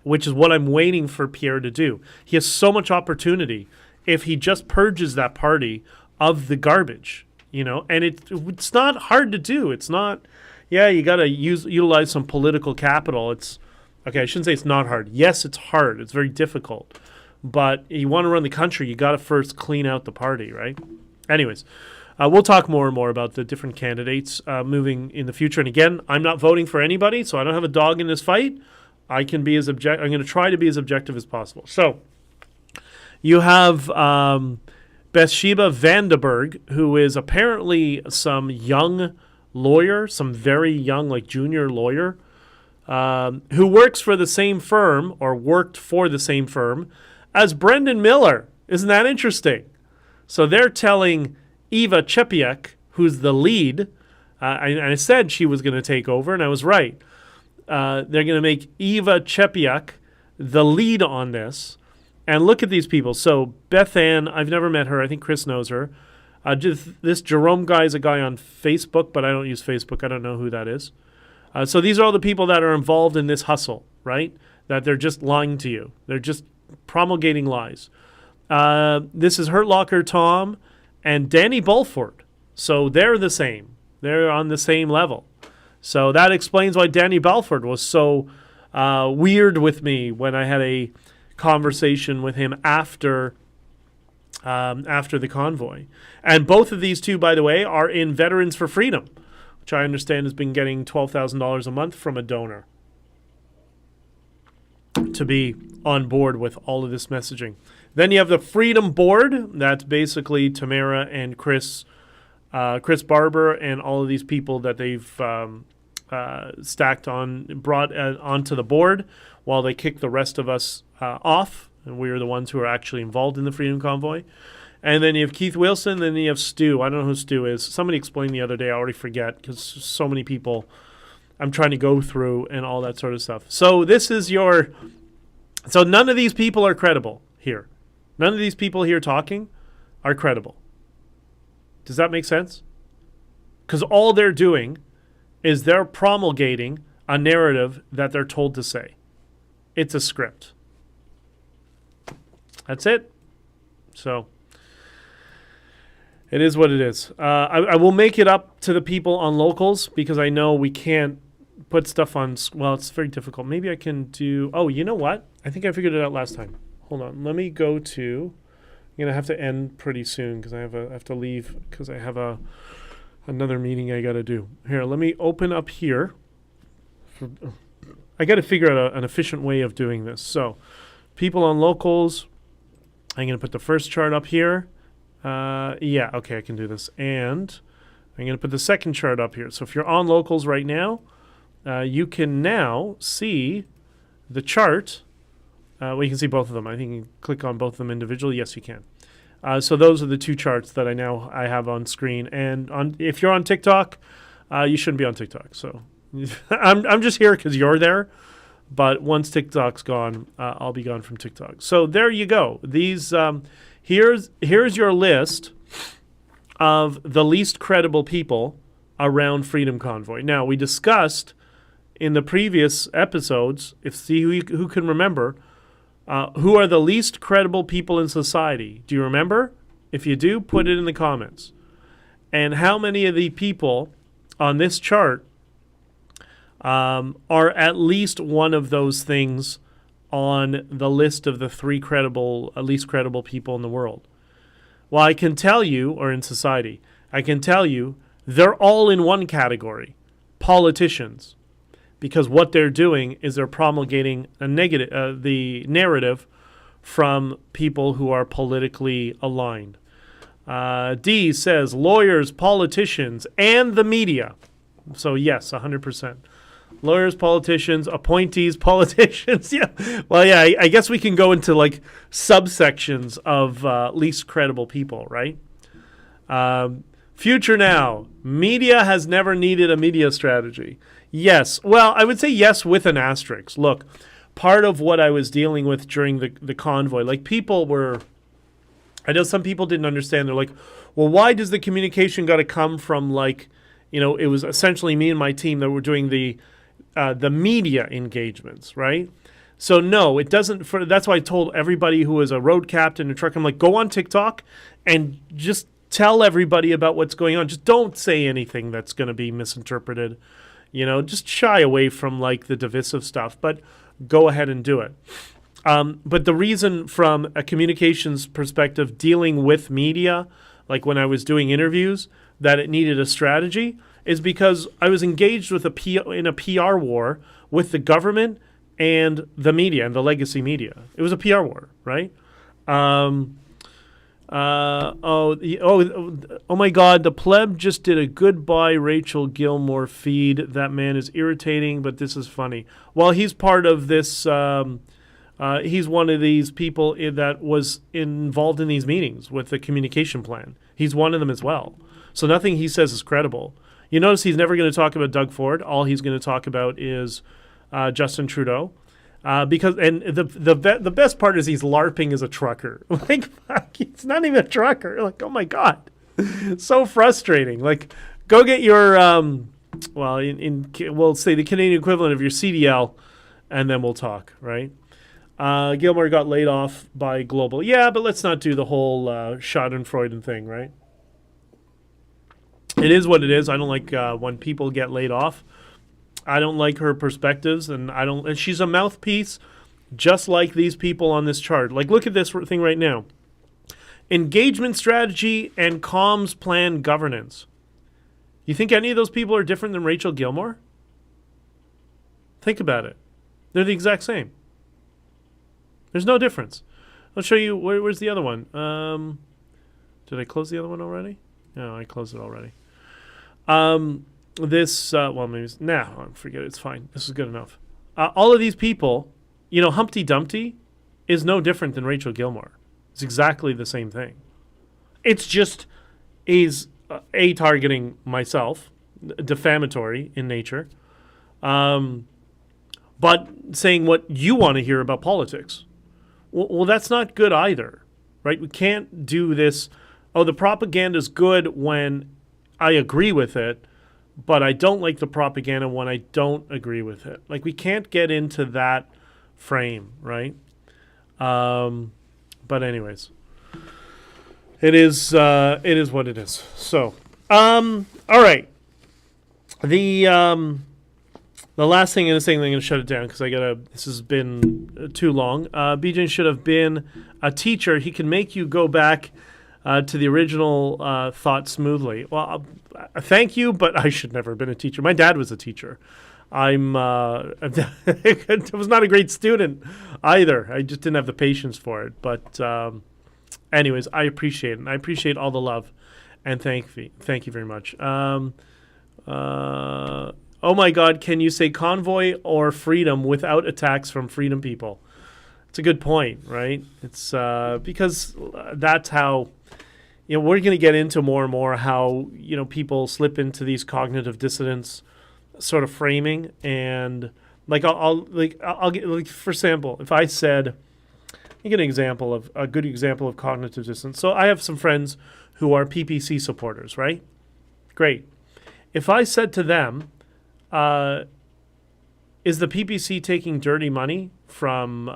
which is what I'm waiting for Pierre to do. He has so much opportunity if he just purges that party of the garbage, and it's not hard to do. It's not, you got to utilize some political capital. It's, okay, I shouldn't say it's not hard. Yes, it's hard. It's very difficult. But you want to run the country, you got to first clean out the party, right? Anyways, we'll talk more and more about the different candidates moving in the future. And again, I'm not voting for anybody, so I don't have a dog in this fight. I'm going to try to be as objective as possible. So you have Bathsheba Vandenberg, who is apparently some young lawyer, some very young, like junior lawyer, who works for the same firm or worked for the same firm as Brendan Miller. Isn't that interesting? So they're telling Eva Chepiak, who's the lead, I said she was going to take over, and I was right. They're going to make Eva Chepiak the lead on this. And look at these people. So Beth Ann, I've never met her. I think Chris knows her. This Jerome guy is a guy on Facebook, but I don't use Facebook. I don't know who that is. So these are all the people that are involved in this hustle, right? That they're just lying to you. They're just promulgating lies. This is Hurt Locker Tom and Danny Bulford. So they're the same. They're on the same level. So that explains why Danny Bulford was so weird with me when I had a conversation with him after the convoy. And both of these two, by the way, are in Veterans for Freedom, which I understand has been getting $12,000 a month from a donor to be on board with all of this messaging. Then you have the Freedom Board. That's basically Tamara and Chris Barber and all of these people that they've brought onto the board while they kick the rest of us off. And we are the ones who are actually involved in the Freedom Convoy. And then you have Keith Wilson, then you have Stu. I don't know who Stu is. Somebody explained the other day. I already forget because so many people I'm trying to go through and all that sort of stuff. So this is so none of these people are credible here. None of these people here talking are credible. Does that make sense? Because all they're doing is they're promulgating a narrative that they're told to say. It's a script. That's it. So it is what it is. I will make it up to the people on locals because I know we can't put stuff on. Well, it's very difficult. Maybe I can do. Oh, you know what? I think I figured it out last time. Hold on. Let me go to. I'm gonna have to end pretty soon because I have to leave because I have another meeting I got to do. Here, let me open up here. I got to figure out an efficient way of doing this. So, people on locals. I'm going to put the first chart up here. Yeah, okay, I can do this. And I'm going to put the second chart up here. So if you're on locals right now, you can now see the chart. Well, you can see both of them. I think you can click on both of them individually. Yes, you can. So those are the two charts that I have on screen. And if you're on TikTok, you shouldn't be on TikTok. So I'm just here because you're there. But once TikTok's gone, I'll be gone from TikTok. So there you go. These here's your list of the least credible people around Freedom Convoy. Now, we discussed in the previous episodes, who can remember, who are the least credible people in society. Do you remember? If you do, put it in the comments. And how many of the people on this chart are at least one of those things on the list of the least credible people in the world? Well, I can tell you, or in society, I can tell you they're all in one category, politicians, because what they're doing is they're promulgating the narrative from people who are politically aligned. D says lawyers, politicians, and the media. So yes, 100%. Lawyers, politicians, appointees, politicians. Yeah. Well, yeah, I guess we can go into like subsections of least credible people, right? Future now. Media has never needed a media strategy. Yes. Well, I would say yes with an asterisk. Look, part of what I was dealing with during the convoy, like people were, I know some people didn't understand. They're like, well, why does the communication got to come from like, it was essentially me and my team that were doing the media engagements, right? So no, it doesn't. That's why I told everybody who was a road captain or truck, I'm like, go on TikTok and just tell everybody about what's going on. Just don't say anything that's going to be misinterpreted. Just shy away from like the divisive stuff, but go ahead and do it. But the reason from a communications perspective, dealing with media, like when I was doing interviews, that it needed a strategy is because I was engaged with in a PR war with the government and the media and the legacy media. It was a PR war, right? Oh my God, the pleb just did a goodbye Rachel Gilmore feed. That man is irritating, but this is funny. Well, he's part of this. He's one of these people that was involved in these meetings with the communication plan. He's one of them as well. So nothing he says is credible. You notice he's never going to talk about Doug Ford. All he's going to talk about is Justin Trudeau. Because the best part is he's LARPing as a trucker. Like, fuck, he's not even a trucker. Like, oh my God, so frustrating. Like, go get your we'll say the Canadian equivalent of your CDL, and then we'll talk, right? Gilmore got laid off by Global. Yeah, but let's not do the whole Schadenfreude thing, right? It is what it is. I don't like when people get laid off. I don't like her perspectives, and she's a mouthpiece just like these people on this chart. Like, look at this thing right now. Engagement strategy and comms plan governance. You think any of those people are different than Rachel Gilmore? Think about it. They're the exact same. There's no difference. I'll show you. Where's the other one? Did I close the other one already? No, I closed it already. Forget it. It's fine. This is good enough. All of these people, Humpty Dumpty is no different than Rachel Gilmore. It's exactly the same thing. It's just he's targeting myself, defamatory in nature, but saying what you want to hear about politics. Well, that's not good either, right? We can't do this. Oh, the propaganda is good when I agree with it, but I don't like the propaganda when I don't agree with it. Like, we can't get into that frame, right? But anyways, it is what it is. So, all right. The last thing I'm going to say, I'm going to shut it down because this has been too long. BJ should have been a teacher. He can make you go back to the original thought smoothly. Well, thank you, but I should never have been a teacher. My dad was a teacher. I was not a great student either. I just didn't have the patience for it. But anyways, I appreciate it. And I appreciate all the love. And thank you very much. Oh my God, can you say Convoy or Freedom without attacks from Freedom people? It's a good point, right? It's because that's how, we're going to get into more and more how, people slip into these cognitive dissonance sort of framing. And I'll get, for example, if I said, you get a good example of cognitive dissonance. So I have some friends who are PPC supporters, right? Great. If I said to them, is the PPC taking dirty money from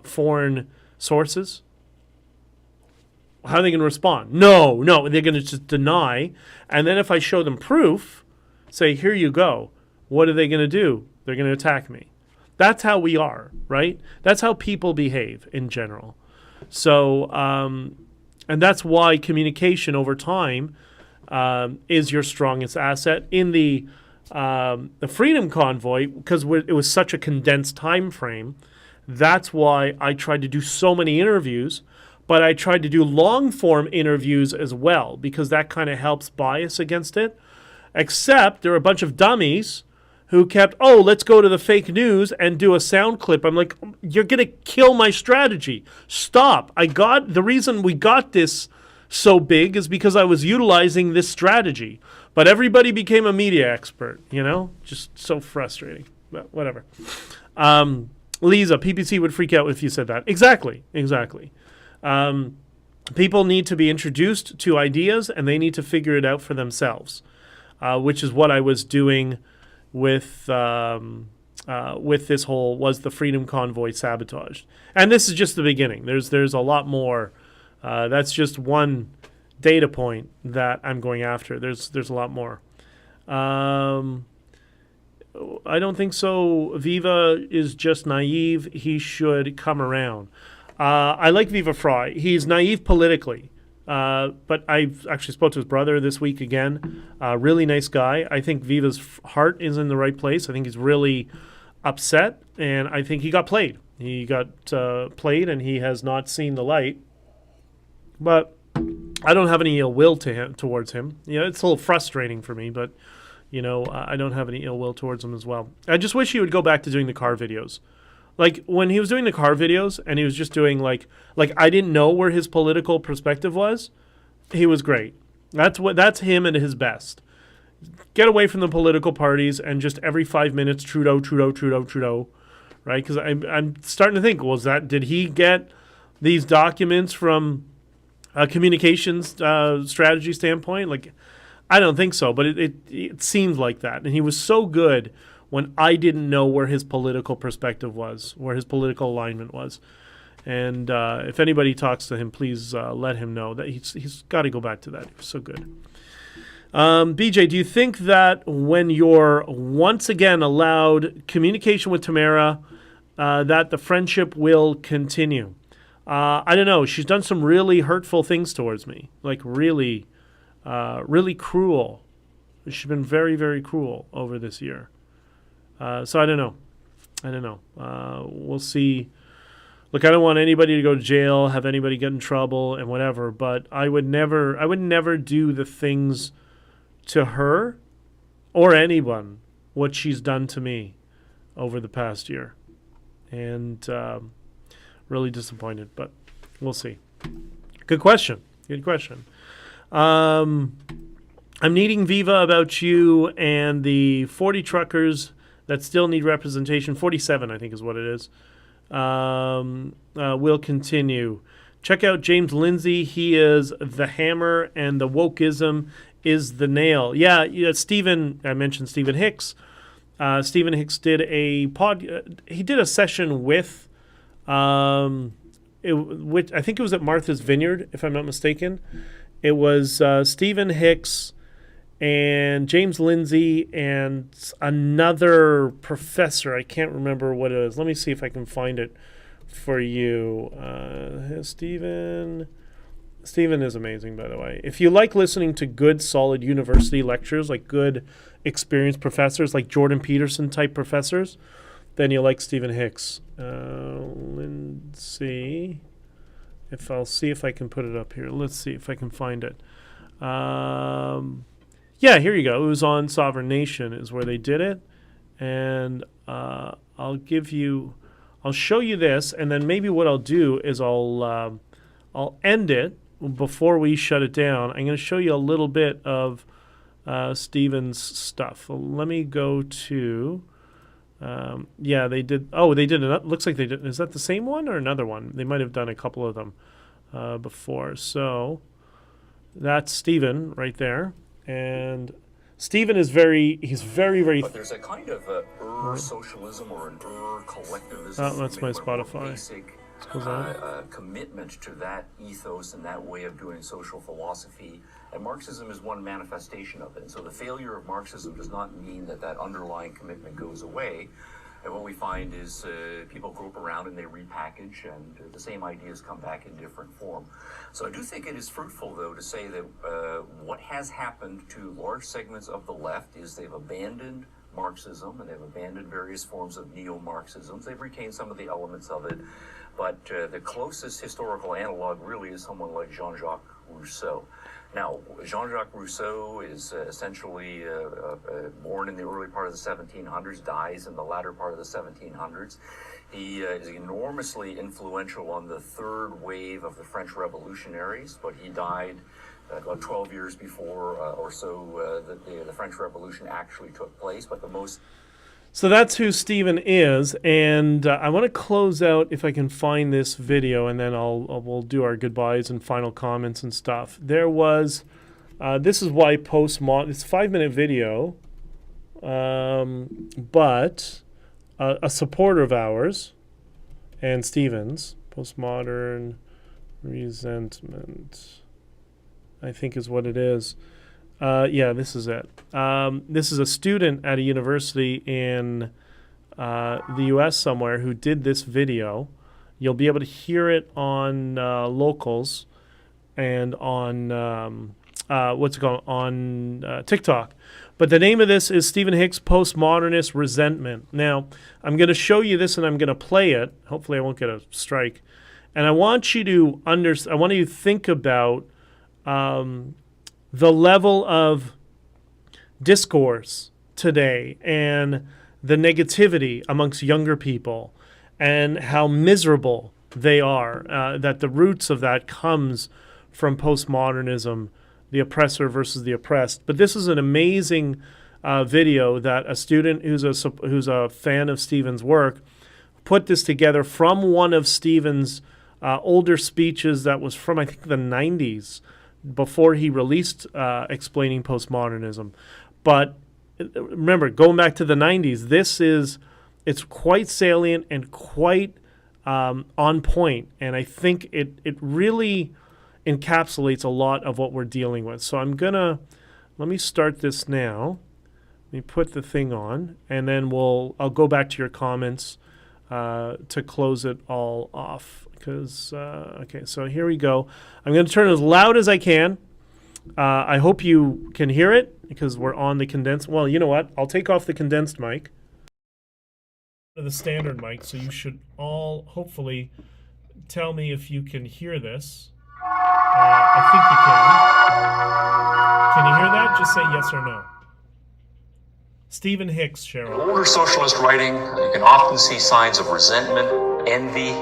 foreign sources? How are they going to respond? No, they're going to just deny. And then if I show them proof, say, here you go, what are they going to do? They're going to attack me. That's how we are, right? That's how people behave in general. So, and that's why communication over time is your strongest asset in the Freedom Convoy, because it was such a condensed time frame. That's why I tried to do so many interviews, but I tried to do long form interviews as well, because that kind of helps bias against it. Except there are a bunch of dummies who kept, let's go to the fake news and do a sound clip. I'm like, you're going to kill my strategy. Stop. The reason we got this so big is because I was utilizing this strategy. But everybody became a media expert, Just so frustrating. But whatever. Lisa, PPC would freak out if you said that. Exactly. People need to be introduced to ideas, and they need to figure it out for themselves, which is what I was doing with this whole, was the Freedom Convoy sabotaged. And this is just the beginning. There's a lot more. That's just one data point that I'm going after. There's a lot more. I don't think so. Viva is just naive. He should come around. I like Viva Fry. He's naive politically. But I've actually spoke to his brother this week again. Really nice guy. I think Viva's heart is in the right place. I think he's really upset, and I think he got played. He got played, and he has not seen the light. But I don't have any ill will towards him. It's a little frustrating for me, but I don't have any ill will towards him as well. I just wish he would go back to doing the car videos. Like when he was doing the car videos and he was just doing like I didn't know where his political perspective was. He was great. That's him at his best. Get away from the political parties and just every 5 minutes Trudeau, right? Because I'm starting to think, did he get these documents from a communications strategy standpoint? Like, I don't think so, but it seemed like that. And he was so good when I didn't know where his political perspective was, where his political alignment was. And if anybody talks to him, please let him know that he's got to go back to that. He was so good. BJ, do you think that when you're once again allowed communication with Tamara, that the friendship will continue? I don't know. She's done some really hurtful things towards me, like really cruel. She's been very, very cruel over this year. So I don't know. We'll see. Look, I don't want anybody to go to jail, have anybody get in trouble and whatever, but I would never do the things to her or anyone what she's done to me over the past year. And really disappointed, but we'll see. Good question. I'm needing Viva about you and the 40 truckers that still need representation. 47, I think, is what it is. Will continue. Check out James Lindsay. He is the hammer, and the wokeism is the nail. Yeah, Stephen. I mentioned Stephen Hicks. Stephen Hicks did he did a session with, which I think it was at Martha's Vineyard, if I'm not mistaken. It was Stephen Hicks and James Lindsay and another professor. I can't remember what it is. Let me see if I can find it for you. Stephen is amazing, by the way. If you like listening to good, solid university lectures, like good, experienced professors, like Jordan Peterson type professors, then you'll like Stephen Hicks. Lindsay. I'll see if I can put it up here. Let's see if I can find it. Yeah, here you go. It was on Sovereign Nation is where they did it. And I'll show you this, and then maybe what I'll do is I'll end it before we shut it down. I'm going to show you a little bit of Stephen's stuff. Let me go to... yeah, they did... Oh, they did... Looks like they did... Is that the same one or another one? They might have done a couple of them before. So that's Stephen right there. And Stephen is very... But there's a kind of socialism or an collectivism. Oh, that's my Spotify. Basic commitment to that ethos and that way of doing social philosophy. And Marxism is one manifestation of it. And so the failure of Marxism does not mean that underlying commitment goes away. And what we find is people group around and they repackage, and the same ideas come back in different form. So I do think it is fruitful, though, to say that what has happened to large segments of the left is they've abandoned Marxism, and they've abandoned various forms of neo-Marxisms. They've retained some of the elements of it, but the closest historical analog really is someone like Jean-Jacques Rousseau. Now, Jean-Jacques Rousseau is essentially born in the early part of the 1700s, dies in the latter part of the 1700s. He is enormously influential on the third wave of the French revolutionaries, but he died about 12 years before or so the French Revolution actually took place. But the most... So that's who Stephen is, and I want to close out, if I can find this video, and then we'll do our goodbyes and final comments and stuff. There was, this is why postmodern, it's a 5-minute video, but a supporter of ours and Stephen's, postmodern resentment, I think is what it is. Yeah, this is it. This is a student at a university in the U.S. somewhere who did this video. You'll be able to hear it on Locals and on on TikTok. But the name of this is Stephen Hicks' Postmodernist Resentment. Now, I'm going to show you this and I'm going to play it. Hopefully I won't get a strike. And I want you to I want you to think about the level of discourse today and the negativity amongst younger people and how miserable they are, that the roots of that comes from postmodernism, the oppressor versus the oppressed. But this is an amazing video that a student who's a fan of Stephen's work put this together from one of Stephen's older speeches that was from, I think, the 90s, before he released Explaining Postmodernism. But remember, going back to the 90s, it's quite salient and quite on point, and I think it really encapsulates a lot of what we're dealing with. So let me start this now. Let me put the thing on, and then I'll go back to your comments to close it all off. Okay, so here we go. I'm going to turn it as loud as I can. I hope you can hear it because we're on the condensed. Well, you know what? I'll take off the condensed mic. The standard mic, so you should all hopefully tell me if you can hear this. I think you can. Can you hear that? Just say yes or no. Stephen Hicks, Cheryl. In older socialist writing, you can often see signs of resentment, envy,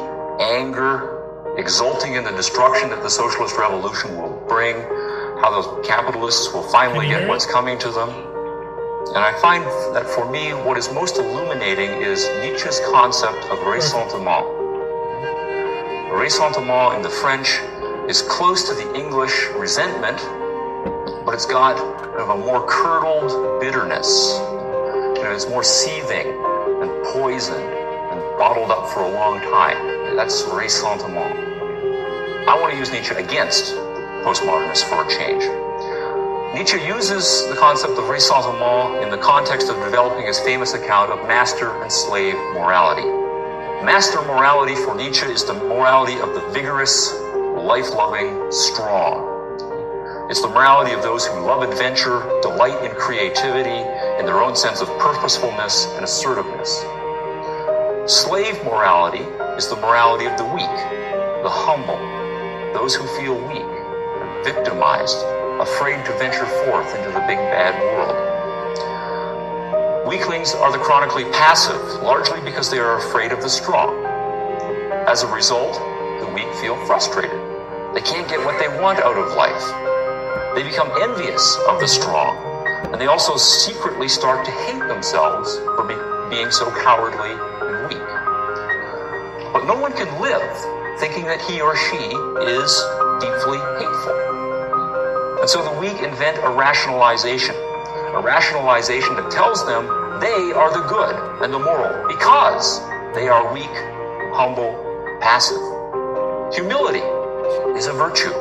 anger, exulting in the destruction that the socialist revolution will bring, how those capitalists will finally get what's coming to them. And I find that for me, what is most illuminating is Nietzsche's concept of ressentiment. Ressentiment in the French is close to the English resentment, but it's got kind of a more curdled bitterness. It's more seething and poisoned and bottled up for a long time. That's ressentiment. I want to use Nietzsche against postmodernists for a change. Nietzsche uses the concept of ressentiment in the context of developing his famous account of master and slave morality. Master morality for Nietzsche is the morality of the vigorous, life-loving, strong. It's the morality of those who love adventure, delight in creativity, in their own sense of purposefulness and assertiveness. Slave morality is the morality of the weak, the humble, those who feel weak, victimized, afraid to venture forth into the big bad world. Weaklings are the chronically passive, largely because they are afraid of the strong. As a result, the weak feel frustrated. They can't get what they want out of life. They become envious of the strong, and they also secretly start to hate themselves for being so cowardly and weak. But no one can live thinking that he or she is deeply hateful. And so the weak invent a rationalization that tells them they are the good and the moral because they are weak, humble, passive. Humility is a virtue.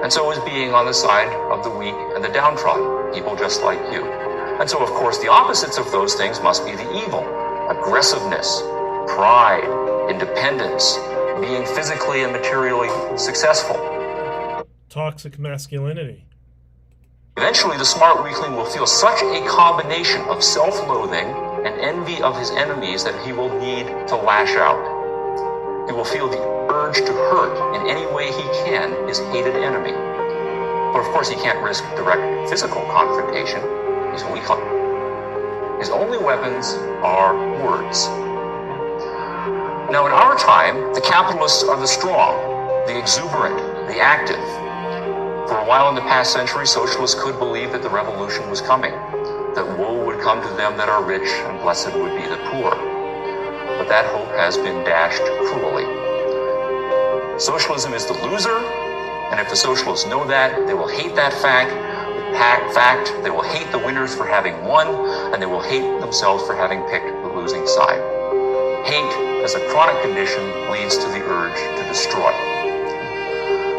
And so is being on the side of the weak and the downtrodden, people just like you. And so, of course, the opposites of those things must be the evil: aggressiveness, pride, independence, being physically and materially successful. Toxic masculinity. Eventually, the smart weakling will feel such a combination of self-loathing and envy of his enemies that he will need to lash out. He will feel the urge to hurt in any way he can his hated enemy. But of course, he can't risk direct physical confrontation. He's a weakling. His only weapons are words. Now, in our time, the capitalists are the strong, the exuberant, the active. For a while in the past century, socialists could believe that the revolution was coming, that woe would come to them that are rich and blessed would be the poor. But that hope has been dashed cruelly. Socialism is the loser, and if the socialists know that, they will hate that fact. They will hate the winners for having won, and they will hate themselves for having picked the losing side. Hate, as a chronic condition, leads to the urge to destroy.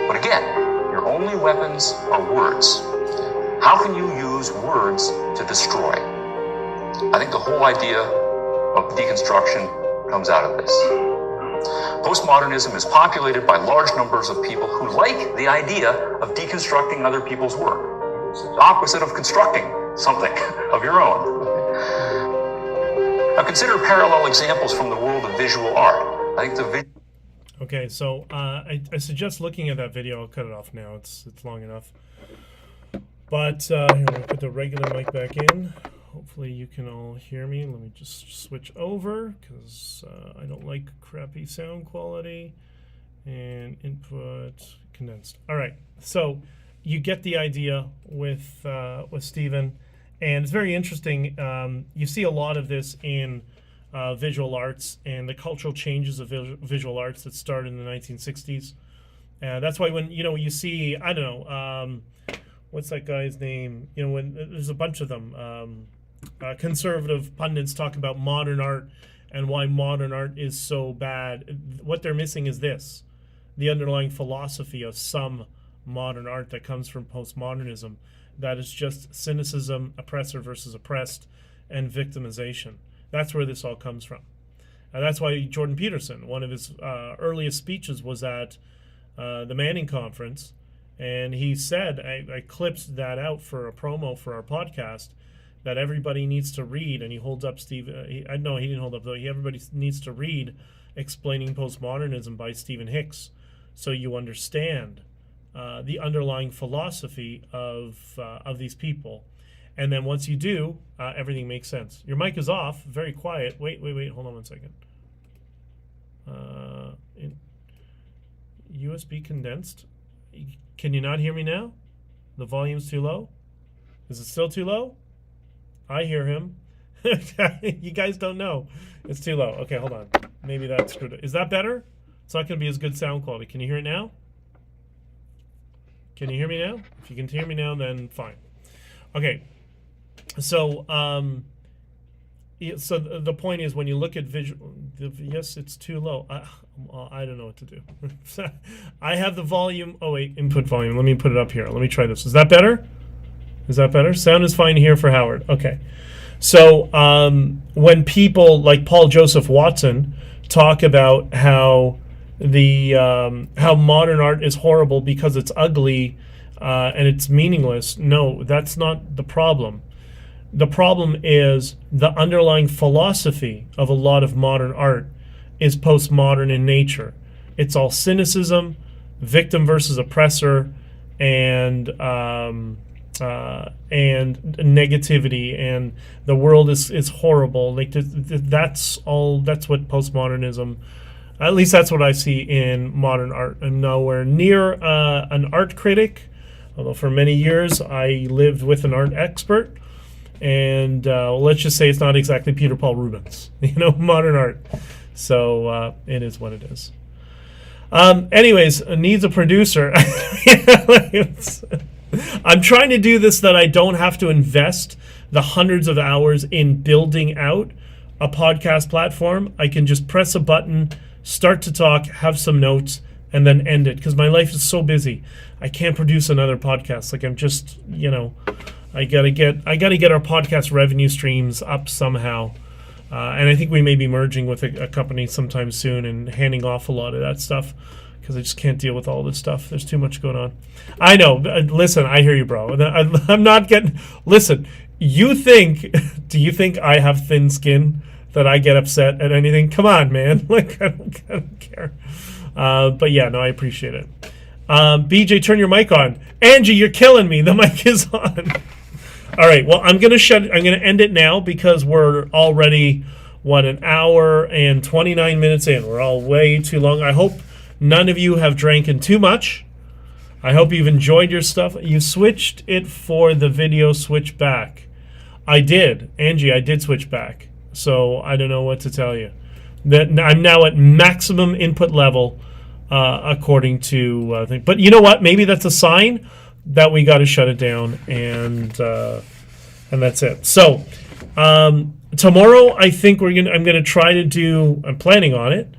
But again, your only weapons are words. How can you use words to destroy? I think the whole idea of deconstruction comes out of this. Postmodernism is populated by large numbers of people who like the idea of deconstructing other people's work. It's the opposite of constructing something of your own. Now consider parallel examples from the world of visual art. I think the Okay, so I suggest looking at that video. I'll cut it off now. It's long enough. But here, I'm going to put the regular mic back in. Hopefully you can all hear me. Let me just switch over because I don't like crappy sound quality. And input condensed. All right, so you get the idea with Stephen, and it's very interesting. You see a lot of this in visual arts and the cultural changes of visual arts that started in the 1960s. That's why when you see, I don't know, what's that guy's name? When there's a bunch of them, conservative pundits talk about modern art and why modern art is so bad. What they're missing is this: the underlying philosophy of some modern art that comes from postmodernism, that is just cynicism, oppressor versus oppressed, and victimization. That's where this all comes from. And that's why Jordan Peterson, one of his earliest speeches was at the Manning Conference, and he said, I clipped that out for a promo for our podcast, that everybody needs to read, and he holds up no, he didn't hold up, though. Everybody needs to read Explaining Postmodernism by Stephen Hicks, so you understand the underlying philosophy of these people. And then once you do, everything makes sense. Your mic is off, very quiet. Wait, hold on 1 second. USB condensed. Can you not hear me now? The volume's too low? Is it still too low? I hear him. You guys don't know. It's too low. Okay, hold on. Maybe that's screwed up. Is that better? It's not going to be as good sound quality. Can you hear it now? Can you hear me now? If you can hear me now, then fine. Okay. So, so the point is, when you look at visual, yes, it's too low. I don't know what to do. I have the volume. Oh wait, input volume. Let me put it up here. Let me try this. Is that better? Is that better? Sound is fine here for Howard. Okay. So when people like Paul Joseph Watson talk about how how modern art is horrible because it's ugly and it's meaningless, no, that's not the problem. The problem is the underlying philosophy of a lot of modern art is postmodern in nature. It's all cynicism, victim versus oppressor, and negativity, and the world is horrible. Like that's all. That's what postmodernism. At least that's what I see in modern art. I'm nowhere near an art critic, although for many years I lived with an art expert. And let's just say it's not exactly Peter Paul Rubens, modern art. So it is what it is. Anyways, needs a producer. I'm trying to do this that I don't have to invest the hundreds of hours in building out a podcast platform. I can just press a button, start to talk, have some notes, and then end it, because my life is so busy. I can't produce another podcast. Like, I'm just, I gotta get our podcast revenue streams up somehow. And I think we may be merging with a company sometime soon and handing off a lot of that stuff, because I just can't deal with all this stuff. There's too much going on. I know. Listen, I hear you, bro. I'm not getting... Listen, do you think I have thin skin that I get upset at anything? Come on, man. Like, I don't care. But yeah, no, I appreciate it. BJ, turn your mic on. Angie, you're killing me. The mic is on. All right. Well, I'm gonna end it now, because we're already an hour and 29 minutes in. We're all way too long. I hope none of you have drank too much. I hope you've enjoyed your stuff. You switched it for the video switch back. I did, Angie. I did switch back. So I don't know what to tell you. That I'm now at maximum input level, according to thing. But you know what? Maybe that's a sign that we got to shut it down, and that's it. So tomorrow, I think I'm gonna try to do. I'm planning on it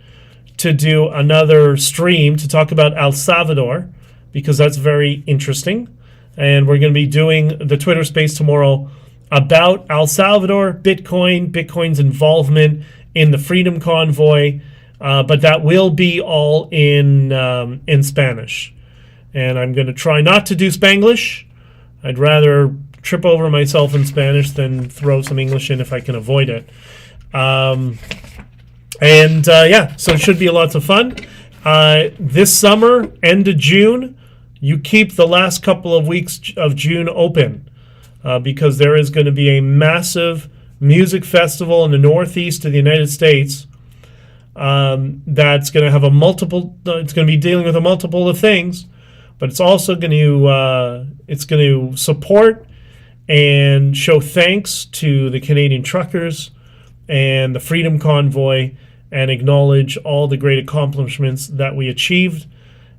to do another stream to talk about El Salvador, because that's very interesting, and we're going to be doing the Twitter space tomorrow about El Salvador, Bitcoin's involvement in the Freedom Convoy, but that will be all in Spanish. And I'm going to try not to do Spanglish. I'd rather trip over myself in Spanish than throw some English in if I can avoid it. So it should be lots of fun. This summer, end of June, you keep the last couple of weeks of June open, because there is going to be a massive music festival in the northeast of the United States that's going to have it's going to be dealing with a multiple of things, but it's also going to support and show thanks to the Canadian truckers and the Freedom Convoy, and acknowledge all the great accomplishments that we achieved.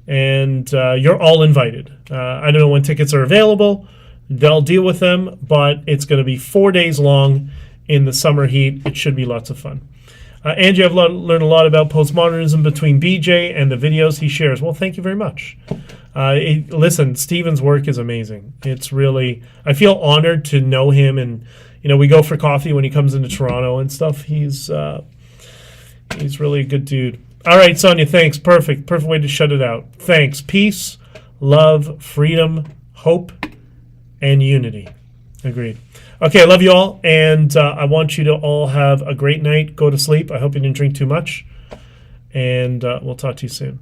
And you're all invited. I don't know when tickets are available. They'll deal with them, but it's going to be 4 days long in the summer heat. It should be lots of fun. Angie, I've learned a lot about postmodernism between BJ and the videos he shares. Well, thank you very much. Listen, Stephen's work is amazing. It's really... I feel honored to know him, and we go for coffee when he comes into Toronto and stuff. He's really a good dude. All right, Sonia, thanks. Perfect way to shut it out. Thanks. Peace, love, freedom, hope, and unity. Agreed. Okay, I love you all, and I want you to all have a great night. Go to sleep. I hope you didn't drink too much, and we'll talk to you soon.